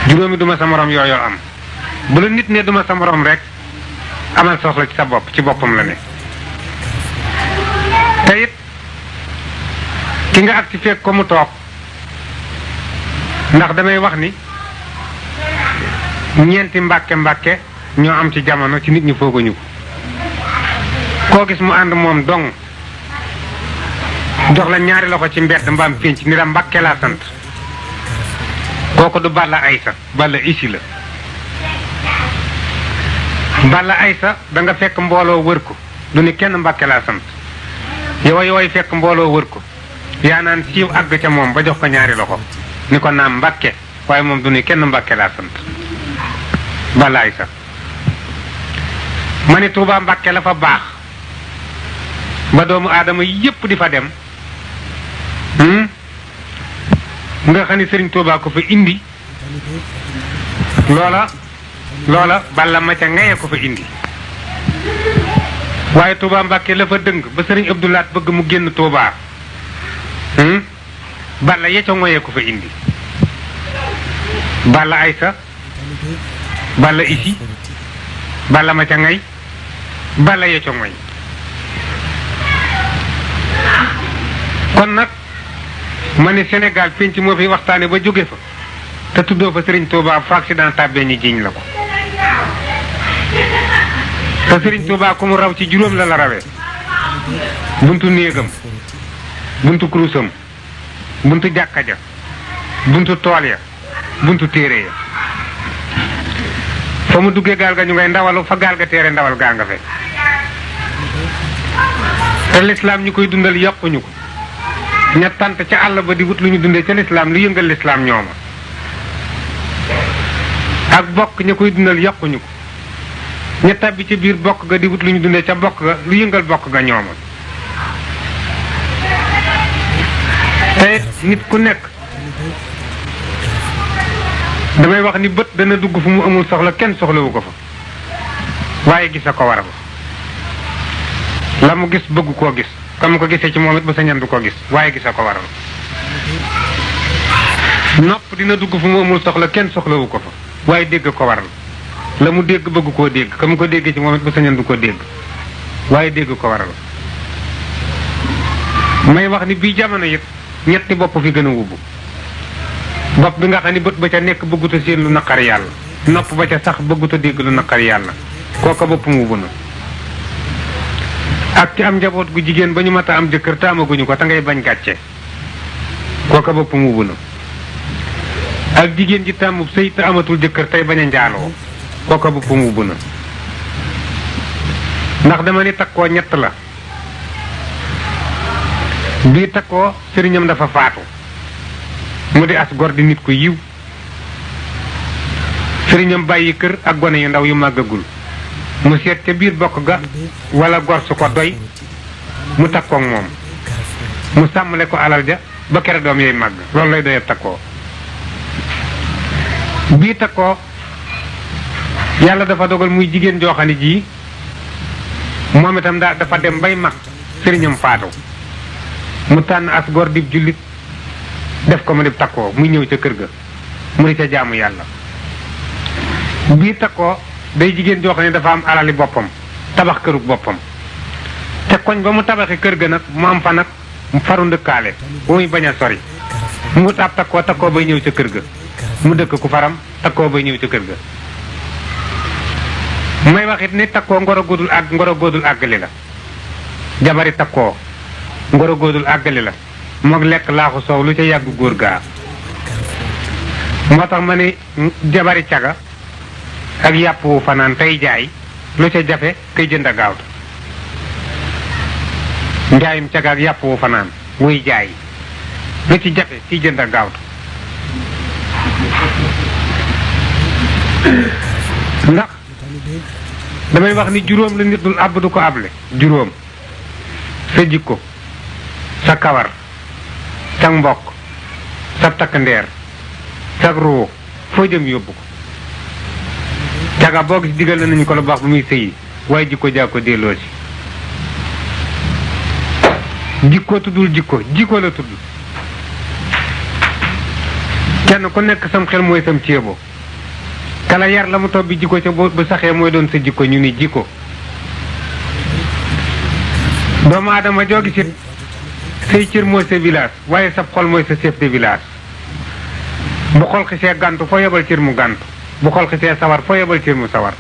juróomi duma sa moroom yooyu am bu la nit ne duma sa moroom rek amal soxla ci sa bopp ci boppam la ne te it ki nga ak ci fekk ko mu toog ndax damay wax ni ñeenti mbàkke ñoo am ci jamono ci nit ñi fooguñu ko koo gis mu ànd moom dong jox la ñaari loxo ci mbedd mbaam pénc ni la mbàkke laa sant kooku du Balla Aysa Balla isi la Balla Aysa da nga fekk mbooloo wër ko du ni kenn mbàkke laa sant yooyu fekk mbooloo wër ko yaa naan siiw àgg ca moom ba jox ko ñaari loxo ni ko naam mbàkke waaye moom du ni kenn mbàkke laa sant Balla Aysa ma ni Tuubaa mbàkke la fa baax ba doomu aadama yépp di fa dem nga xam ni Sëriñ Tuubaa ko fa indi loola Balla ma ca ngaye ko fa indi waaye Tuubaa mbàkke la fa dëng ba Sëriñ Abdulaat bëgg mu génn Tuubaa Balla ya ca ngoyee ko fa indi Balla Aysa Balla isi Balla ma ca ngay Balla ya ca ngoy kon nag ma ne Sénégal penc moo fi waxtaane ba jóge fa te tuddoo fa Sëriñ Tuubaa fa accident tàbbee ñi jiiñ la ko te Sëriñ Tuubaa ku mu raw ci juróom la rawee buntu néegam buntu kurusam buntu jàkka ja buntu tool ya buntu téere ya fa mu duggee gaal ga ñu ngay ndawalu fa gaal ga téere ndawal gaa nga fe te lislaam ñi koy dundal yàquñu ko ña tant ca àll ba di wut lu ñu dundee ca lislaam lu yëngal lislaam ñooma ak bokk ña koy dundal yàquñu ko ña tabbi ci biir bokk ga di wut lu ñu dundee ca bokk ga lu yëngal bokk ga ñooma te nit ku nekk damay wax ni bët dana dugg fu mu amul soxla kenn soxlawu ko fa waaye gis a ko waral la mu gis bëgg koo gis kam ko gisee ci moom it ba sañan du ko gis waaye gis a ko waral nopp dina dugg fu mu amul soxla kenn soxlawu ko fa waaye dégg ko waral la mu dégg bëgg koo dégg kam ko déggee ci moom it ba sañan du ko dégg waaye dégg ko waral may wax ni bii jamono it ñetti bopp fi gën a wubbu bopp bi nga xam ni bët ba ca nekk bëgguta seen lu naqari yàlla nopp ba ca sax bëgguta dégg lu naqari yàlla kooka bopp mu wubbu na ak ci am njaboot gu jigéen ba ñu mat a am jëkkër te amaguñu ko te ngay bañ gàcce kooka bopp mu wubbu na ak jigéen ji tàmmub sëy te amatul jëkkër tey bañ a njaaloo kooka bopp mu wubbu na ndax dama ni takkoo ñett la bii takkoo sëriñam dafa faatu mu di as gor di nit ku yiw sëriñam bàyyi kër ak gone yu ndaw yu màggagul mu seet ca biir bokk ga wala gor su ko doy mu takkook moom mu sàmmale ko alal ja ba kere doom yooyu màgg loolu lay doyee takkoo bii takkoo yàlla dafa dogal muy jigéen joo xam ne ji moom itam dafa dem bay mag sëriñam faatu mu tànn as gor di jullit def ko mu di takkoo muy ñëw ca kër ga mu di ca jaamu yàlla bii takkoo day jigéen joo xam ne dafa am alali boppam tabax këru boppam te koñ ba mu tabaxi kër ga nag mu am fa nag faru ndëkkaale bu muy bañ a sori mu wut ab takkoo bay ñëw ca kër ga mu dëkk ku faram takkoo bay ñëw ca kër ga may waxit ni takkoo ngoro góodul àggali la jabari takkoo ngoro góodul àggali la moog lekk laaxu soow lu ca yàgg góor gaa moo tax ma ni jabari caga ak yàpp wu fanaan tey jaay lu ca jafe kay jënd a gaawtu njaayum caga ak yàpp wu fanaan wuy jaay lu ci jafe kiy jënd a gaawtu ndax damay wax ni juróom la nit dul àbb du ko able juróom sa jikko sa kawar sa mbokk sa takk ndeer sa ruu foo jëm yóbbu ko caga boo gis digal na nañu ko lu baax bu muy sëyi waaye jikko jaa ko delloo si jikko tuddul jikko la tudd kenn ku nekk sam xel mooy sam ceebo kala yar la mu topp bi jikko ca bu saxee mooy doon sa jikko ñu ni jikko doomu aadama joo gisit say cër mooy sa village waaye sab xol mooy sa chef de village bu xol xisee gàntu foo yebal cër mu gàntu bu xol xisee sawar foo yebal cër mu sawar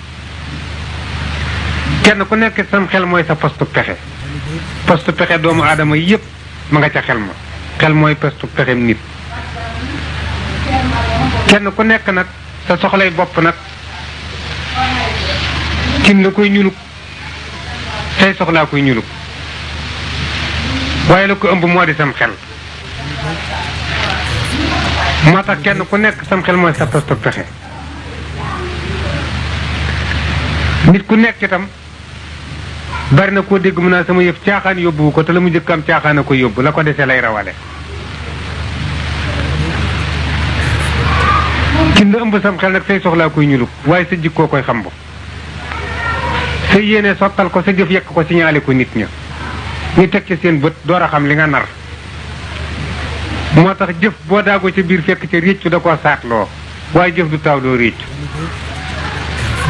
kenn ku nekk sam xel mooy sa postu pexe doomu aadama yépp ma nga ca xel mooy postu pexem nit kenn ku nekk nag sa soxlay bopp nag cin la koy ñuluk say soxlaa koy ñuluk waaye la ko ëmb moo di sam xel moo tax kenn ku nekk sam xel mooy sa postu pexe nit ku nekk itam bari na koo dégg mu naa sama yëf caaxaan yóbbuwu ko te la mu njëkk am caaxaan a ko yóbbu la ko desee lay rawale kin la ëmb sam xel nag say soxlaa koy ñuluk waaye sa jikkoo koy xamb sa yéene sottal ko sa jëf yekk ko signalé ko nit ña ñu teg ci seen bët door a xam li nga nar moo tax jëf boo daagoo ca biir fekk ca réccu da koo saatloo waaye jëf du taaw doo réccu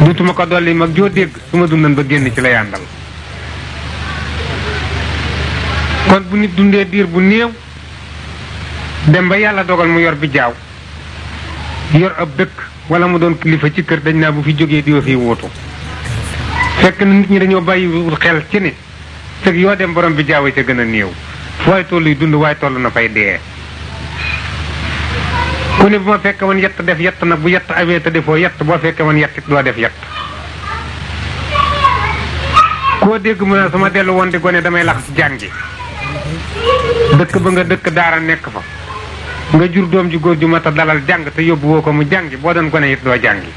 dutuma ko dolli mag joo dégg su ma dundan ba génn ci la yàndal kon bu nit dundee diir bu néew dem ba yàlla dogal mu yor bi jaaw yor ab dëkk wala mu doon kilifa ci kër dañ naa bu fi jógee diwa fi wuutu fekk na nit ñi dañoo bàyyiwul xel ci ni sëg yoo dem borom bi jaawe ca gën a néew waaye toll yi dund waaye toll na fay dee ku ne bu ma fekke woon yett def yett nag bu yett amee te defoo yett boo fekke woon yett it doo def yett koo dégg mu ne sama dellu woon di gone damay lax jàngi dëkk ba nga dëkk daara nekk fa nga jur doom ji góor ju mat a dalal jàng te yóbbu woo ko mu jàngi boo doon gone it doo jàngi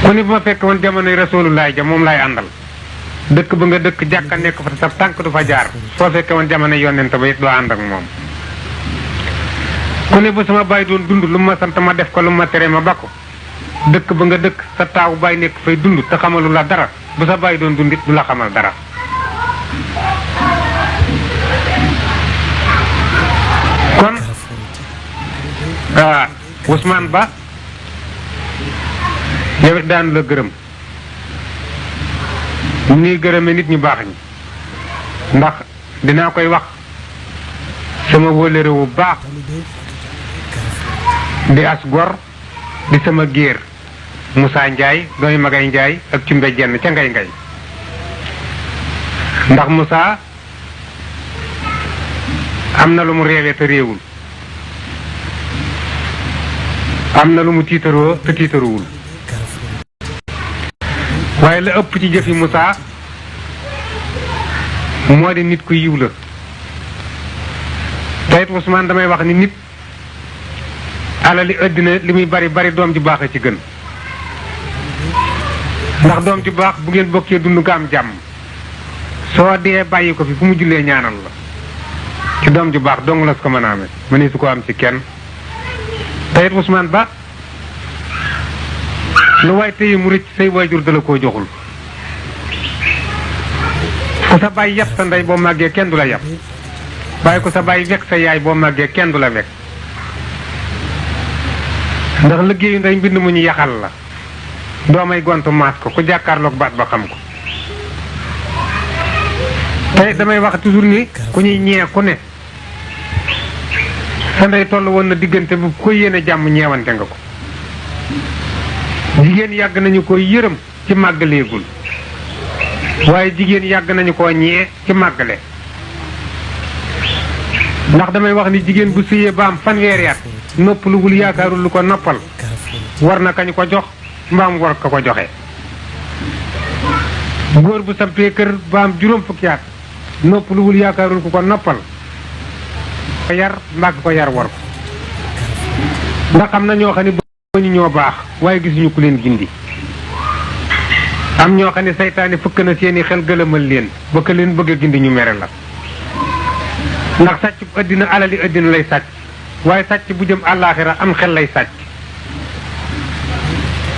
ku ne bu ma fekke woon jamonoy rasulullaay ja moom laay àndal dëkk ba nga dëkk jàkka nekk fa te sa tànk du fa jaar soo fekke woon jamono yonent ba it doo ànd ak moom ku ne bu sama baay doon dund lu ma sant ma def ko lu ma tere ma ba ko dëkk ba nga dëkk sa taawu baay nekk fay dund te xamalu la dara bu sa baay doon dund it du la xamal dara kon Ousmane Ba yow it daan la gërëm nii gërëme nit ñu baax ñi ndax dinaa koy wax sama wóllëre wu baax di as gor di sama géer Moussa Ndiaye dooy Magay Ndiaye ak ci mbéjjenn ca ngay ngay ndax Moussa am na lu mu réewee te réewul am na lu mu tiitaroo te tiitaruwul waaye la ëpp ci jëfi Moussa moo di nit ku yiw la teyit Ousmane damay wax ni nit alali àddina li muy bari bari doom ji baax a ci gën ndax doom ji baax bu ngeen bokkee dund nga am jàmm soo dee bàyyi ko fi fu mu jullee ñaanal la ci doom ji baax dong la su ko mën a amee mëni su ko am ci kenn teyit Ousmane Ba lu waay téye mu rëcc say waajur dala koo joxul ku sa baay yàpp sa ndey boo màggee kenn du la yàpp waaye ku sa baay wekk sa yaay boo màggee kenn du la wekk ndax liggéeyu ndey mbind mu ñu yaxal la doomay gontu maas ko ku jàkkaarloog baat ba xam ko tey damay wax toujours ni ku ñuy ñee ku ne sa ndey toll woon na diggante bu ko yéene jàmm ñeewante nga ko jigéen yàgg nañu ko yërëm ci màggaleegul waaye jigéen yàgg nañu koo ñee ci màggale ndax damay wax ni jigéen bu sëyee ba am fanweeri at noppaluwul yaakaarul lu ko noppal war na kañu ko jox mbaam war ko ko joxe góor bu sampee kër ba am juróom fukki at noppaluwul yaakaarul ku ko noppal ko yar mbaa ko yar war ko ndax am na ñoo xam ne ba ñu ñoo baax waaye gisuñu ku leen gindi am ñoo xam ne saytaane fëkk na seeni xel gëlëmal leen ba ka leen bëgg a gindi ñu mere la ndax sàcc bu àddina alali àddina lay sàcc waaye sàcc bu jëm àllaaxira am xel lay sàcc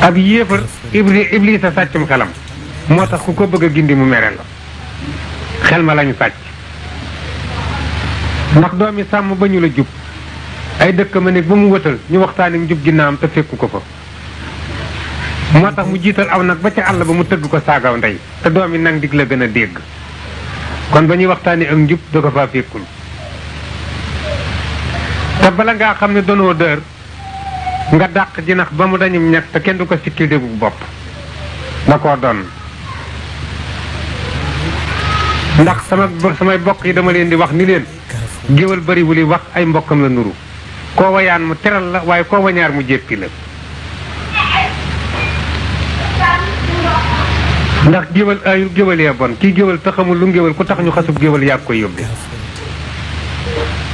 ab yéefar iblis a sàccum xelam moo tax ku ko bëgg a gindi mu mere la xel ma lañu sàcc ndax doomi sàmm ba ñu la jub ay dëkk ma ne ba mu wëtal ñu waxtaani njub ginnaawam te fekku ko fa moo tax mu jiital aw nag ba ca àll ba mu tëgg ko saagaw ndey te doomi nag dig la gën a dégg kon ba ñuy waxtaani ak njub da ko faa fekkul te bala ngaa xam ne donoo dër nga dàq jinax ba mu dañum ñag te kenn du ko sikkil déggu bopp da koo doon ndax samay bokk yi dama leen di wax ni leen géwal bariwul yi wax ay mbokkam la nuru koo wayaan mu teral la waaye koo wañaar mu jéppi la ndax géwal ayul géwalee bon kii géwal te xamul lu ngéwal ku tax ñu xasub géwal yàgg koy yóbbe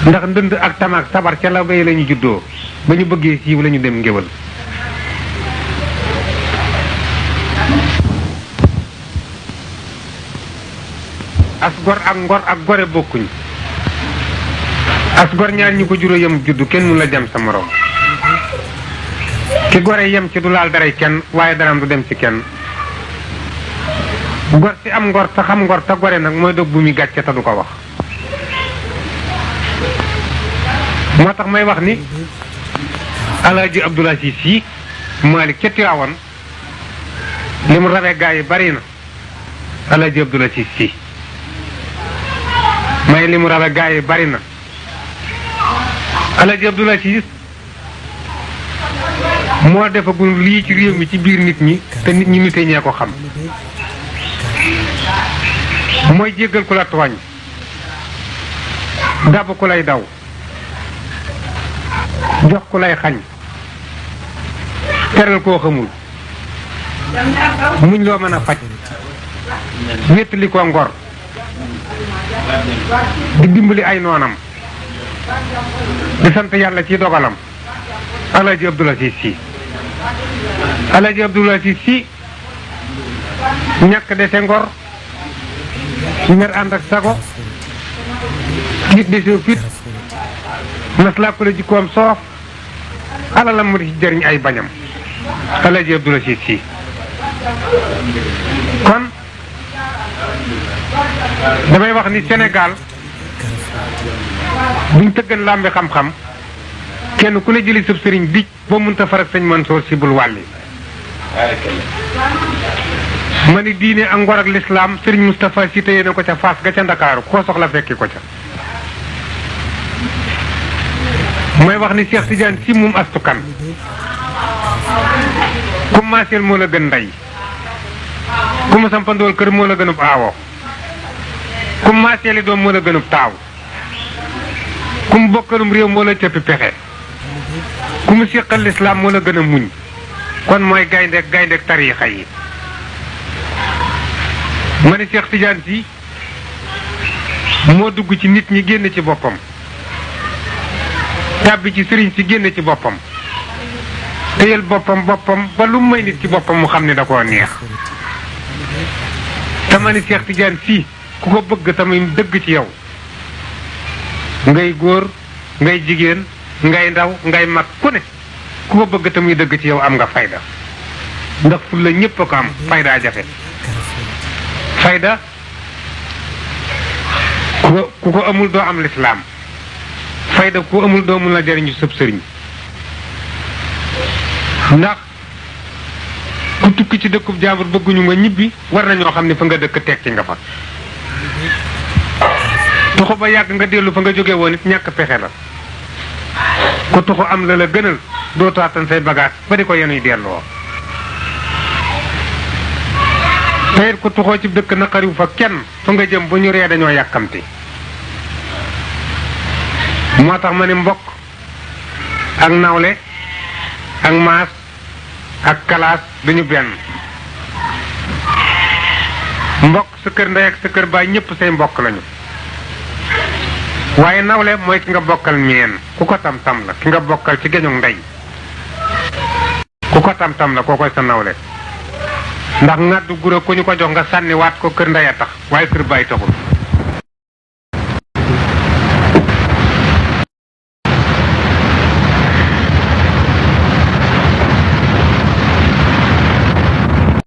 ndax ndënd ak tamaak sabar ca la bay la ñu juddoo ba ñu bëggee siiw la ñu dem ngéwal as gor ak ngor ak gore bokkuñ as gor ñaar ñu ko juróo yem juddu kenn mun la jam sa morom ki gore yem ci du laal daray kenn waaye daraam du dem ci kenn gor ci am ngor te xam ngor te gore nag mooy dog bu muy gàcce te du ko wax moo tax may wax ni Alaaji Abdul Asiis Si Maalik ca Tiwaawan li mu rawee gaa yi bari na Alaaji Abdul Asiis Si may li mu rawee gaa yi bari na Alaaji Abdul Asiis moo defagul lii ci réew mi ci biir nit ñi te nit ñi nite ñee ko xam mooy jéggal ku la tooñ dab ku lay daw jox ku lay xañ teral koo xamul muñ loo mën a faj wéttali ko ngor di dimbali ay noonam di sant yàlla ci dogalam Alaaji Abdul Asiis Si Alaaji Abdul Asiis Si ñàkk dese ngor mer ànd ak sago nit dese fit maslaa ko la jikkoom soof alalam mu di ci jëriñ ay bañam Alaaji Abdul Asiis Si kon damay wax ni Sénégal buñ tëggan làmbi xam-xam kenn ku ne jëli sëb sëriñ bi boo mënta farak sëñ Mansoor Si bul wàlli ma ni diine ak ngor ak lislaam sëriñ Moustapha Si téye na ko ca Fass ga ca Ndakaaru koo soxla fekki ko ca mooy wax ni Cheikh Tidiane Si moom astukan ku maaseel moo la gën ndey ku mu sampandool kër moo la gënub aawo ku maaseeli doom moo la gënub taaw ku mu bokkalum réew moo la cëppi pexe ku mu siqal lislaam moo la gën a muñ kon mooy gayndeek tariixa yi ma ne Cheikh Tidiane Si moo dugg ci nit ñi génn ci boppam tàbbi ci sëriñ si génn ci boppam téyel boppam ba lu may nit ci boppam mu xam ne da koo neex te ma ne Cheikh Tidiane Si ku ko bëgg tamit dëgg ci yow ngay góor ngay jigéen ngay ndaw ngay mag ku ne ku ko bëgg tamit dëgg ci yow am nga fayda ndax fu la ñépp a ko am fayda jafe fayda ku ko amul doo am lislaam fayda ku amul doo mun la jariñu sëb sëriñ ndax ku tukki ci dëkkub jaambur bëgguñu nga ñibbi war nañoo xam ne fa nga dëkk tekki nga fa tuxu ba yàgg nga dellu fa nga jóge woon it ñàkk pexe la ku tuxu am la la gënal doo taatan say bagage ba di ko yenuy delloo teyit ku tuxoo ci dëkk naqariw fa kenn fa nga jëm bu ñu ree dañoo yàkkamti moo tax ma ne mbokk ak nawle ak maas ak kalaas duñu benn mbokk sa kër ndey ak sa kër baay ñépp say mbokk lañu waaye nawle mooy ki nga bokkal meen ku ko tam-tam la ki nga bokkal ci geñu ndey ku ko tam-tam la koo koy sa nawle ndax ngàddu gura ku ñu ko jox nga sànni waat ko kër ndey a tax waaye kër baay taxul